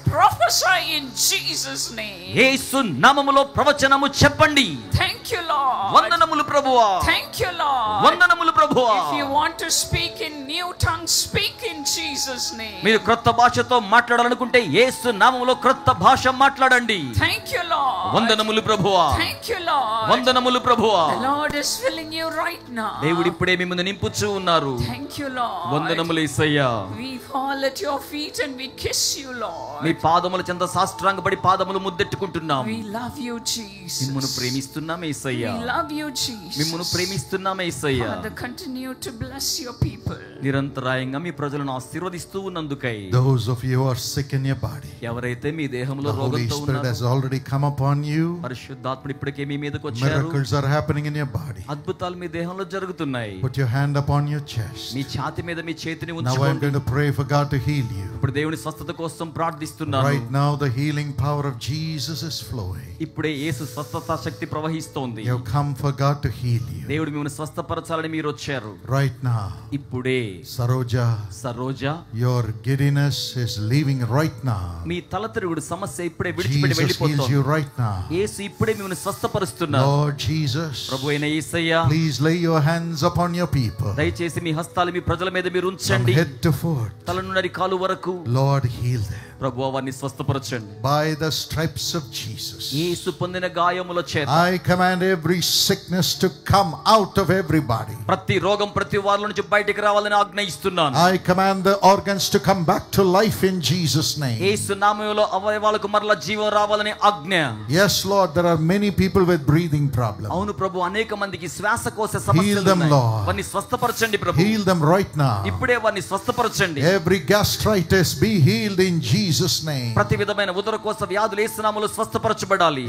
prophesy in Jesus' name. యేసు నామములో ప్రవచనము చెప్పండి. Thank you, Lord. వందనములు ప్రభువా. Thank you, Lord. వందనములు ప్రభువా. If you want to speak in new tongues, speak in Jesus' name. మీరు క్రొత్త భాషతో మాట్లాడాలనుకుంటే యేసు నామములో క్రొత్త భాష మాట్లాడండి. Thank you, Lord. వందనములు ప్రభువా. Thank you, Lord. వందనములు ప్రభువా. The Lord is filling you right now. దేవుడు ఇప్పుడే మిమ్మల్ని నింపుచూ ఉన్నారు. Thank you, Lord. వందనములు యేసయ్యా. We fall at your feet and we kiss you, Lord. మీ పాదముల చెంత సాష్టాంగపడి పాదములు ముద్దెట్టుకుంటున్నాం. We love you, Jesus. మిమ్మును ప్రేమిస్తున్నాం యేసయ్యా. We love you, Jesus. మిమ్మును ప్రేమిస్తున్నాం యేసయ్యా. Father, continue to bless your people. నిరంతరాయంగా మీ ప్రజలను ఆశీర్వదిస్తూ ఉన్నందుకై Those of you who are sick in your body, ఎవరైతే మీ దేహంలో the Holy రోగంతో Spirit ఉన్నారో has already come upon you. పరిశుద్ధాత్ముడు ఇప్పటికే మీ మీదకి వచ్చారు. Miracles are happening in your body. అద్భుతాలు మీ దేహంలో జరుగుతున్నాయి. Put your hand upon your chest. మీ ఛాతీ మీద మీ చేతిని Now I'm ఉంచుకోండి. going to pray for God to heal you. ఇప్పుడు దేవుని స్వస్థత కోసం ప్రార్థిస్తున్నాను. Right now the healing power of Jesus is flowing. ఇప్పుడే యేసు స్వస్థత శక్తి ప్రవహిస్తోంది. You have come for God to heal you. దేవుడు మిమ్మల్ని స్వస్థపరచాలని మీరు వచ్చారు. Right now. ఇప్పుడే Saroja, your giddiness is leaving right now. మీ తలతిరుగుడు సమస్య ఇప్పుడే విడిచిపెట్టి Jesus heals వెళ్ళిపోతుంది. you right now. యేసు ఇప్పుడే మిమ్మల్ని స్వస్థపరుస్తున్నారు. Lord Jesus, ప్రభువైన యేసయ్య, please lay your hands upon your people. దయచేసి మీ హస్తాలు మీ ప్రజల మీద మీరు From ఉంచండి. head to foot. తల నుండి కాలు వరకు Lord, heal them. ప్రభువా వారిని స్వస్థపరచండి. By the stripes of Jesus, యేసు పొందిన గాయముల చేత I command every sickness to come out of everybody. ప్రతి రోగం ప్రతి వారి నుంచి బయటికి రావాలని ఆజ్ఞయిస్తున్నాను. I command the organs to come back to life in Jesus' name. యేసు నామములో అవయవాలకు మరలా జీవం రావాలని ఆజ్ఞ. Yes, Lord, there are many people with breathing problems. అవును ప్రభు, అనేక మందికి శ్వాసకోశ Heal సమస్యలు them, ఉన్నాయి. Lord. వారిని స్వస్థపరచండి ప్రభు. Heal them right now. ఇప్పుడే వారిని స్వస్థపరచండి. Every gastritis be healed in Jesus' name. ప్రతి విధమైన ఉదరకోశ వ్యాధులు యేసు నామములో స్వస్థపరచబడాలి.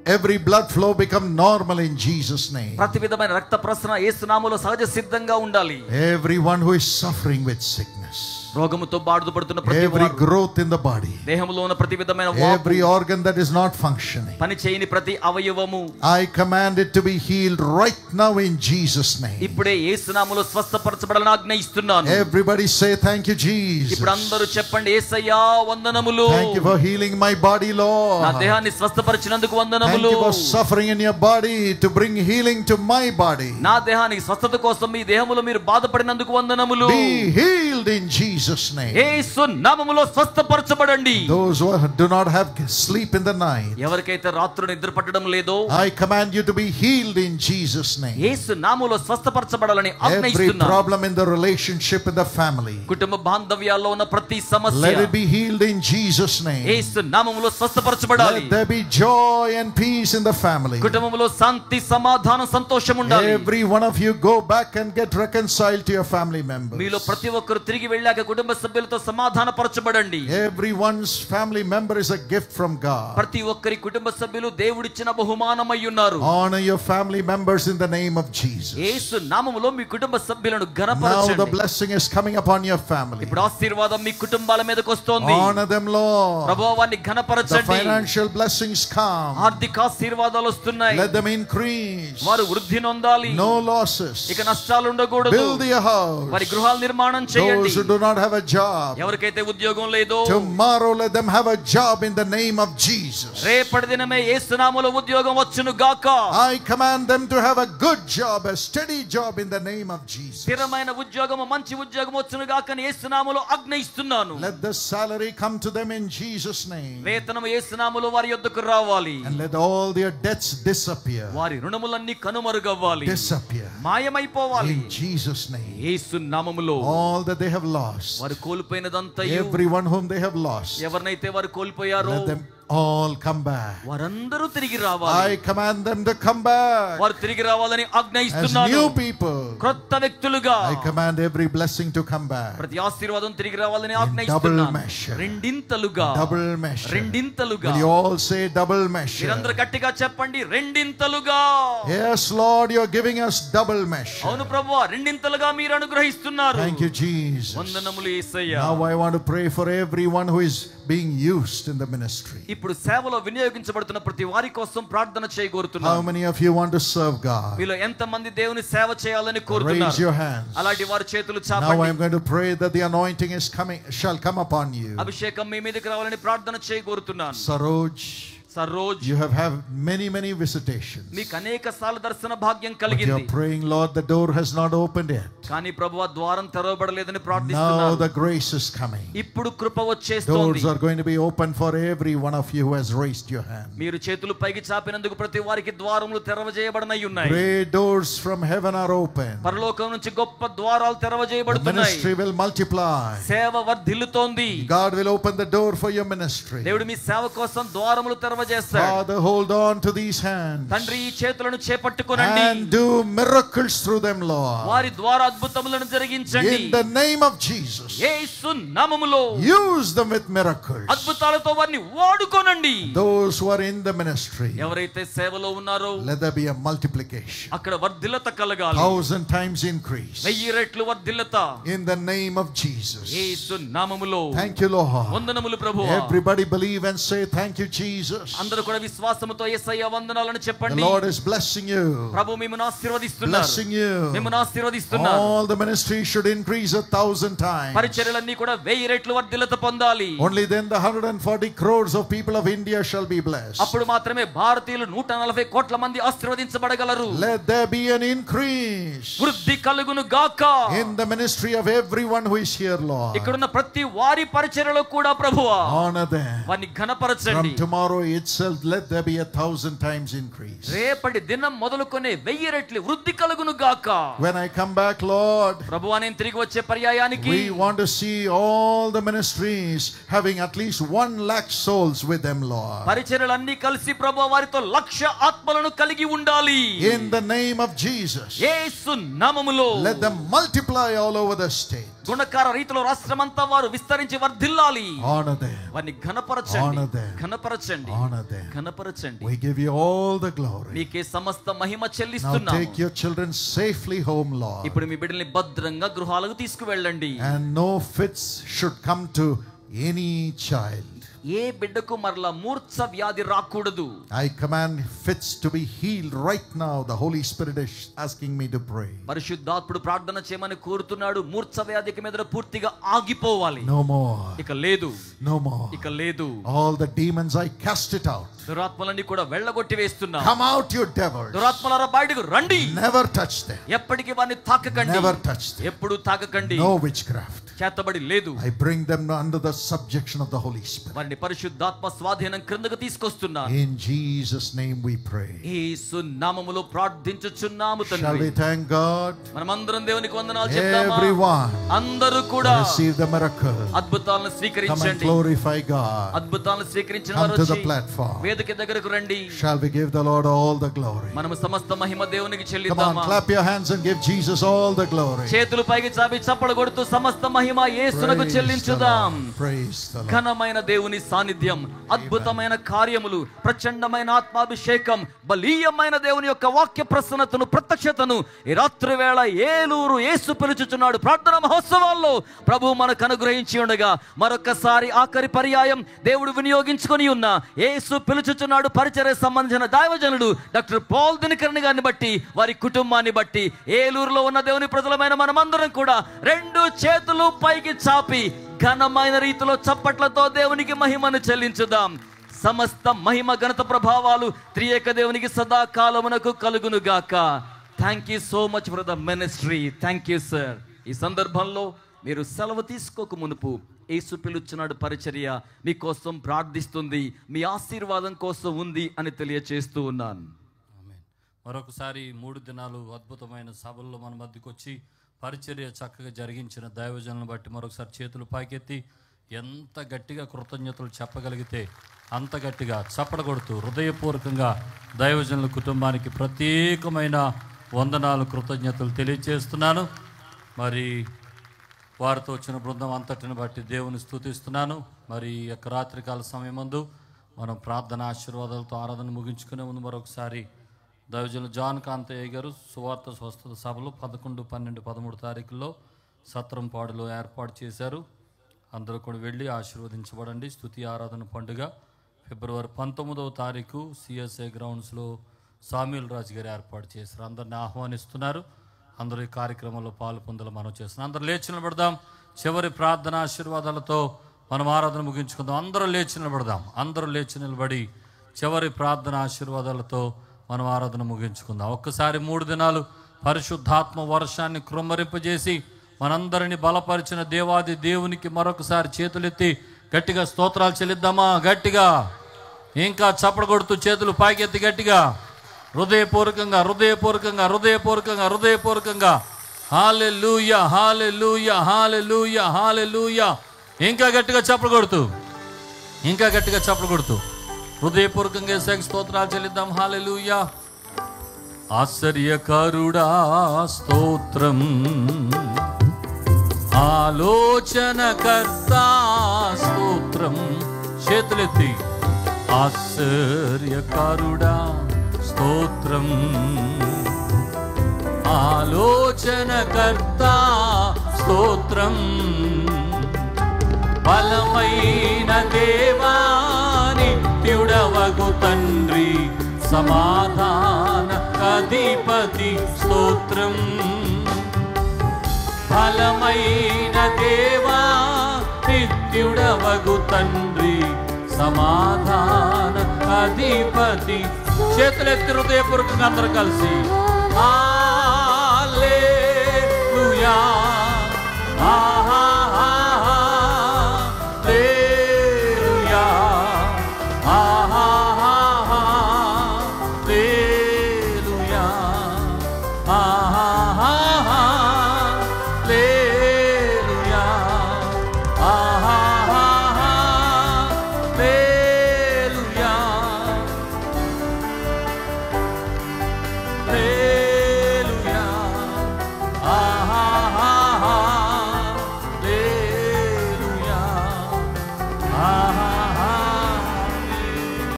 Every blood flow become normal in Jesus' name. ప్రతి విధమైన రక్త ప్రసరణ యేసు నామములో సహజ సిద్ధంగా ఉండాలి. Everyone who is suffering with sickness, రోగముతో బాధపడుతున్న ప్రతి every వారు, growth in the body, దేహములో ఉన్న ప్రతి విధమైన వాపు, every organ that is not functioning, పని చేయని ప్రతి అవయవము I command it to be healed right now in Jesus' name. ఇప్పుడే యేసు నామములో స్వస్థపరచబడాలని ఆజ్ఞయిస్తున్నాను. Everybody say thank you, Jesus. ఇప్పుడు అందరూ చెప్పండి, యేసయ్యా వందనములు. Thank you for healing my body, Lord. నా దేహాన్ని స్వస్థపరిచినందుకు Thank వందనములు. you for suffering in your body to bring healing to my body. నా దేహానికి స్వస్థత కోసం మీ దేహములో మీరు బాధపడినందుకు వందనములు. Be healed in Jesus' name. యేసు నామములో స్వస్థపరచబడండి. Those who do not have sleep in the night, ఎవరికైతే రాత్రి నిద్ర పట్టడం లేదో I command you to be healed in Jesus' name. యేసు నామములో స్వస్థపరచబడాలని Every ఆజ్ఞయిస్తున్నాను. problem in the relationship in the family, కుటుంబ బాంధవ్యాల్లో ఉన్న ప్రతి let సమస్య it be healed in Jesus' name. యేసు నామములో స్వస్థపరచబడాలి. Let there be joy and peace in the family. కుటుంబంలో శాంతి, సమాధానం, సంతోషం ఉండాలి. Every one of you go back and get reconciled to your family members. మీలో ప్రతి ఒక్కరు తిరిగి వెళ్ళాక కుటుంబ సభ్యులతో సమాధానపరచబడండి. Everyone's family member is a gift from God. ప్రతి ఒక్కరి కుటుంబ సభ్యులు దేవుడిచ్చిన బహుమానమై ఉన్నారు. Honor your family members in the name of Jesus. యేసు నామములో మీ కుటుంబ సభ్యులను Now the ఘనపరచండి. blessing is coming upon your family. ఇప్పుడు ఆశీర్వాదం మీ కుటుంబాల మీదకి వస్తోంది. Honor them, Lord. ప్రభువా వారిని The ఘనపరచండి. financial blessings come. ఆర్థిక ఆశీర్వాదాలు వస్తున్నాయి. Let them increase. వారు వృద్ధి నొందాలి. No losses. ఇక నష్టాలు ఉండకూడదు. Build your house. వారి గృహాలు నిర్మాణం చేయండి. Those who do not have a job, ఎవరికైతే ఉద్యోగం లేదో tomorrow let them have a job in the name of Jesus. రేపటి దినమే యేసు నామములో ఉద్యోగం వచ్చును గాక. I command them to have a good job, a steady job in the name of Jesus. స్థిరమైన ఉద్యోగము, మంచి ఉద్యోగం వచ్చును గాక అని యేసు నామములో ఆజ్ఞయిస్తున్నాను. Let the salary come to them in Jesus' name. వేతనము యేసు నామములో వారి యొద్దకు రావాలి. And let all their debts disappear. వారి రుణములన్నీ కనుమరుగవ్వాలి, Disappear. మాయమైపోవాలి. In Jesus' name. యేసు నామములో All that they have lost, వారు కోల్పోయినదంతా everyone whom they have lost, ఎవరినైతే వారు కోల్పోయారో let them all come back. వారందరూ తిరిగి రావాలి. I command them to come back వారు తిరిగి రావాలని as ఆజ్ఞయిస్తున్నాను. new people. క్రొత్త వ్యక్తులుగా I command every blessing to come back. ప్రతి ఆశీర్వాదం తిరిగి రావాలని double ఆజ్ఞయిస్తున్నాను. measure. రెండింతలుగా, Double measure. రెండింతలుగా. Will you all say double measure? మీరందరూ గట్టిగా చెప్పండి, రెండింతలుగా. Yes, Lord, you're giving us double measure. అవును ప్రభువా, రెండింతలుగా మీరు అనుగ్రహిస్తున్నారు. Thank you, Jesus. వందనములు యేసయ్యా. Now I want to pray for everyone who is being used in the ministry. ఇప్పుడు సేవలో వినియోగించబడుతున్న ప్రతి వారి కోసం ప్రార్థన How చేయగోరుతున్నాను. many of you want to serve God? మీలో ఎంత మంది దేవుని సేవ చేయాలని Raise కోరుతున్నారు? your hands. అలాంటి వారి చేతులు Now చాపండి. I'm going to pray that the anointing is coming, shall come upon you. అభిషేకం మీ మీదకి రావాలని ప్రార్థన చేయగోరుతున్నాను. Saroj, Saroj, you have had many visitations. మీకు అనేక సార్లు దర్శన భాగ్యం But కలిగింది. you're praying, Lord, the door has not opened yet. కానీ ప్రభువా ద్వారం తెరవబడలేదని Now ప్రార్థిస్తున్నాను. the grace is coming. ఇప్పుడు కృప వచ్చేస్తోంది. Doors are going to be open for every one of you who has raised your hand. మీరు చేతులు పైకి చాపినందుకు ప్రతి వారికి ద్వారములు తెరవజేయబడనై ఉన్నాయి. Great doors from heaven are open. పరలోకం నుంచి గొప్ప ద్వారాలు The తెరవజేయబడుతున్నాయి. ministry will multiply. సేవ వర్ధిల్లుతోంది. God will open the door for your ministry. దేవుడు మీ సేవ కోసం ద్వారములు తెరవజేస్తాడు. Father, hold on to these hands తండ్రి, ఈ చేతులను చేపట్టుకొనండి. and do miracles through them, Lord. వారి ద్వారా అద్భుతములను జరిగించండి. In the name of Jesus, యేసు నామములో use them with miracles. అద్భుతాలతో వారిని వాడుకోనండి. Those who are in the ministry, ఎవరైతే సేవలో ఉన్నారో let there be a multiplication. అక్కడ వర్ధిల్లత కలగాలి. 1,000 times increase. 1000 రెట్లు వర్ధిల్లత. In the name of Jesus. యేసు నామములో. Thank you, Lord. వందనములు ప్రభువా. Everybody believe and say, thank you, Jesus. అందరూ కూడా విశ్వాసముతో యేసయ్య వందనాలను చెప్పండి. The Lord is blessing you. ప్రభు మిమ్మును ఆశీర్వదిస్తున్నారు. Blessing you. మిమ్మును ఆశీర్వదిస్తున్నారు. All the ministries should increase 1,000 times. పరిచర్యలన్నీ కూడా 1000 రెట్లు వర్ధిల్లత పొందాలి. Only then the 140 crores of people of India shall be blessed. అప్పుడు మాత్రమే భారతీయులు 140 కోట్ల మంది ఆశీర్వదించబడగలరు. Let there be an increase వృద్ధి కలుగును గాక. in the ministry of everyone who is here, Lord. ఇక్కడున్న ప్రతి వారి పరిచర్యలో కూడా ప్రభువా Honor them. వారిని ఘనపరచండి. From tomorrow itself, let there be 1,000 times increase. రేపటి దినం మొదలుకొని 1000 రెట్లు వృద్ధి కలుగును గాక. When I come back, Lord, ప్రభువా నేను తిరిగి వచ్చే పర్యాయానికి we want to see all the ministries having at least 1 lakh souls with them, Lord. పరిచర్యలన్నీ కలిసి ప్రభువా వారితో 1,00,000 ఆత్మలను కలిగి ఉండాలి. In the name of Jesus, యేసు నామములో let them multiply all over the state. గుణకార రీతిలో రాష్ట్రమంతా వారు విస్తరించి వర్ధిల్లాలి. Honor them. వారిని ఘనపరచండి. Honor them. ఘనపరచండి. Honor them. ఘనపరచండి. We give you all the glory. మీకే సమస్త మహిమ Now చెల్లిస్తున్నాము. take your children safely home, Lord. ఇప్పుడు మీ బిడ్డల్ని భద్రంగా గృహాలకు తీసుకువెళ్ళండి. And no fits should come to any child. ఏ బిడ్డకు మరలా మూర్ఛ వ్యాధి రాకూడదు. I command fits to be healed right now. The Holy Spirit is asking me to pray. పరిశుద్ధాత్ముడు ప్రార్థన చేయమని కోరుతున్నాడు. మూర్ఛ వ్యాధికి మీద పూర్తిగా ఆగిపోవాలి. No more. ఇక లేదు. No more. ఇక లేదు. All the demons, I cast it out. దురాత్మలన్నీ కూడా వెళ్ళగొట్టి వేస్తున్నా. Come out, you devils. దురాత్మలారా బయటకు రండి. Never touch them. ఎప్పటికీ వారిని తాకకండి. Never touch them. ఎప్పుడు తాకకండి. No witchcraft. చేతబడి లేదు. I bring them under the subjection of the Holy Spirit. వారిని పరిశుద్ధాత్మ స్వాధీనం క్రిందకు తీసుకొస్తున్నా. In Jesus' name we pray. యేసు నామములో ప్రార్థించుచున్నాము Shall తండ్రి. we thank God? మనమందరం దేవునికి వందనాలు చెప్తామా? Everyone, అందరూ కూడా receive the miracle. అద్భుతాలను Come and స్వీకరించండి. glorify God. అద్భుతాలను స్వీకరించిన Come వారు to the వచ్చి platform. వేదిక దగ్గరకు రండి. Shall we give the Lord all the glory? మనము సమస్త మహిమ దేవునికి Come on, చెల్లిద్దామా? clap your hands and give Jesus all the glory. చేతులు పైకి చాపి చప్పలు కొడుతూ సమస్త మహిమ యేసునకు Praise the చెల్లించుదాం. Lord. Praise the Lord. ఘనమైన దేవుని సాన్నిధ్యం, అద్భుతమైన కార్యములు, ప్రచండమైన ఆత్మాభిషేకం, బలీయమైన దేవుని యొక్క వాక్య ప్రసన్నతను, ప్రత్యక్షతను ఈ రాత్రి వేళ ఏలూరు యేసు పిలుచుచున్నాడు. ప్రార్థన మహోత్సవాల్లో ప్రభు మనకు అనుగ్రహించి ఉండగా మరొకసారి ఆఖరి పర్యాయం దేవుడు వినియోగించుకొని ఉన్న యేసు పిలుచుచున్నాడు పరిచర్య సంబంధించిన దైవజనుడు డాక్టర్ పాల్ దినకరణ్ గారిని బట్టి, వారి కుటుంబాన్ని బట్టి, ఏలూరులో ఉన్న దేవుని ప్రజలమైన మనమందరం కూడా 2 చేతులు పైకి చాపి ఘనమైన రీతిలో చప్పట్లతో దేవునికి మహిమను చెల్లించుదాం. సమస్త మహిమ ఘనత ప్రభావాలు త్రియేక దేవునికి సదాకాలమునకు కలుగును గాక. Thank you so much for the ministry. Thank you sir. ఈ సందర్భంలో మీరు సెలవు తీసుకోక మునుపు యేసు పిలుచున్నాడు పరిచర్య మీకోసం ప్రార్థిస్తుంది, మీ ఆశీర్వాదం కోసం ఉంది అని తెలియచేస్తూ ఉన్నాను. మరొకసారి 3 దినాలు అద్భుతమైన సభల్లో మన మధ్యకు వచ్చి పరిచర్య చక్కగా జరిగించిన దైవజనులను బట్టి మరొకసారి చేతులు పైకెత్తి ఎంత గట్టిగా కృతజ్ఞతలు చెప్పగలిగితే అంత గట్టిగా చప్పట కొడుతూ హృదయపూర్వకంగా దైవజనుల కుటుంబానికి ప్రత్యేకమైన వందనాలు, కృతజ్ఞతలు తెలియజేస్తున్నాను. మరి వారితో వచ్చిన బృందం అంతటిని బట్టి దేవుని స్తుతిస్తున్నాను. మరి ఈ యొక్క రాత్రికాల సమయం ముందు మనం ప్రార్థన ఆశీర్వాదాలతో ఆరాధన ముగించుకునే ముందు మరొకసారి దైవజనులు జాన్ కాంతయ్య గారు సువార్త స్వస్థత సభలు 11, 12, 13 తారీఖుల్లో సత్రంపాడులో ఏర్పాటు చేశారు. అందరూ కూడా వెళ్ళి ఆశీర్వదించబడండి. స్తుతి ఆరాధన పండుగ ఫిబ్రవరి 19వ తారీఖు సిఎస్ఐ గ్రౌండ్స్లో సామ్యూల్ రాజు గారు ఏర్పాటు చేశారు. అందరిని ఆహ్వానిస్తున్నారు. అందరూ ఈ కార్యక్రమంలో పాలు పొందాలని మనం చేస్తున్నాం. అందరూ లేచి నిలబడదాం. చివరి ప్రార్థన ఆశీర్వాదాలతో మనం ఆరాధన ముగించుకుందాం. అందరూ లేచి నిలబడదాం. అందరూ లేచి నిలబడి చివరి ప్రార్థన ఆశీర్వాదాలతో మనం ఆరాధన ముగించుకుందాం. ఒక్కసారి 3 దినాలు పరిశుద్ధాత్మ వర్షాన్ని కృమ్మరింపజేసి మనందరినీ బలపరిచిన దేవాది దేవునికి మరొకసారి చేతులెత్తి గట్టిగా స్తోత్రాలు చెల్లిద్దామా? గట్టిగా ఇంకా చప్పడ కొడుతూ చేతులు పైకెత్తి గట్టిగా హృదయపూర్వకంగా హృదయపూర్వకంగా హృదయపూర్వకంగా హృదయపూర్వకంగా హల్లెలూయా హల్లెలూయా హల్లెలూయా హల్లెలూయా. ఇంకా గట్టిగా చప్పడ కొడుతూ ఇంకా గట్టిగా చప్పడ కొడుతూ హృదయపూర్వకంగా యేసుకి స్తోత్రాలు చెల్లిద్దాం. హల్లెలూయా. ఆశ్చర్యకరుడా స్తోత్రం, ఆలోచనకర్త స్తోత్రం. చేతులెత్తి ఆశ్చర్యకరుడా స్తోత్రం, ఆలోచనకర్త స్తోత్రం. బలమైన దేవా నిత్యుడవగు సమాధాన అధిపతి స్తోత్రం. బలమైన దేవా నిత్యుడవగు తండ్రి సమాధాన అధిపతి. చేతులెత్తి హృదయపూర్వకంగా అందరూ కలిసి హల్లెలూయా, ఆహా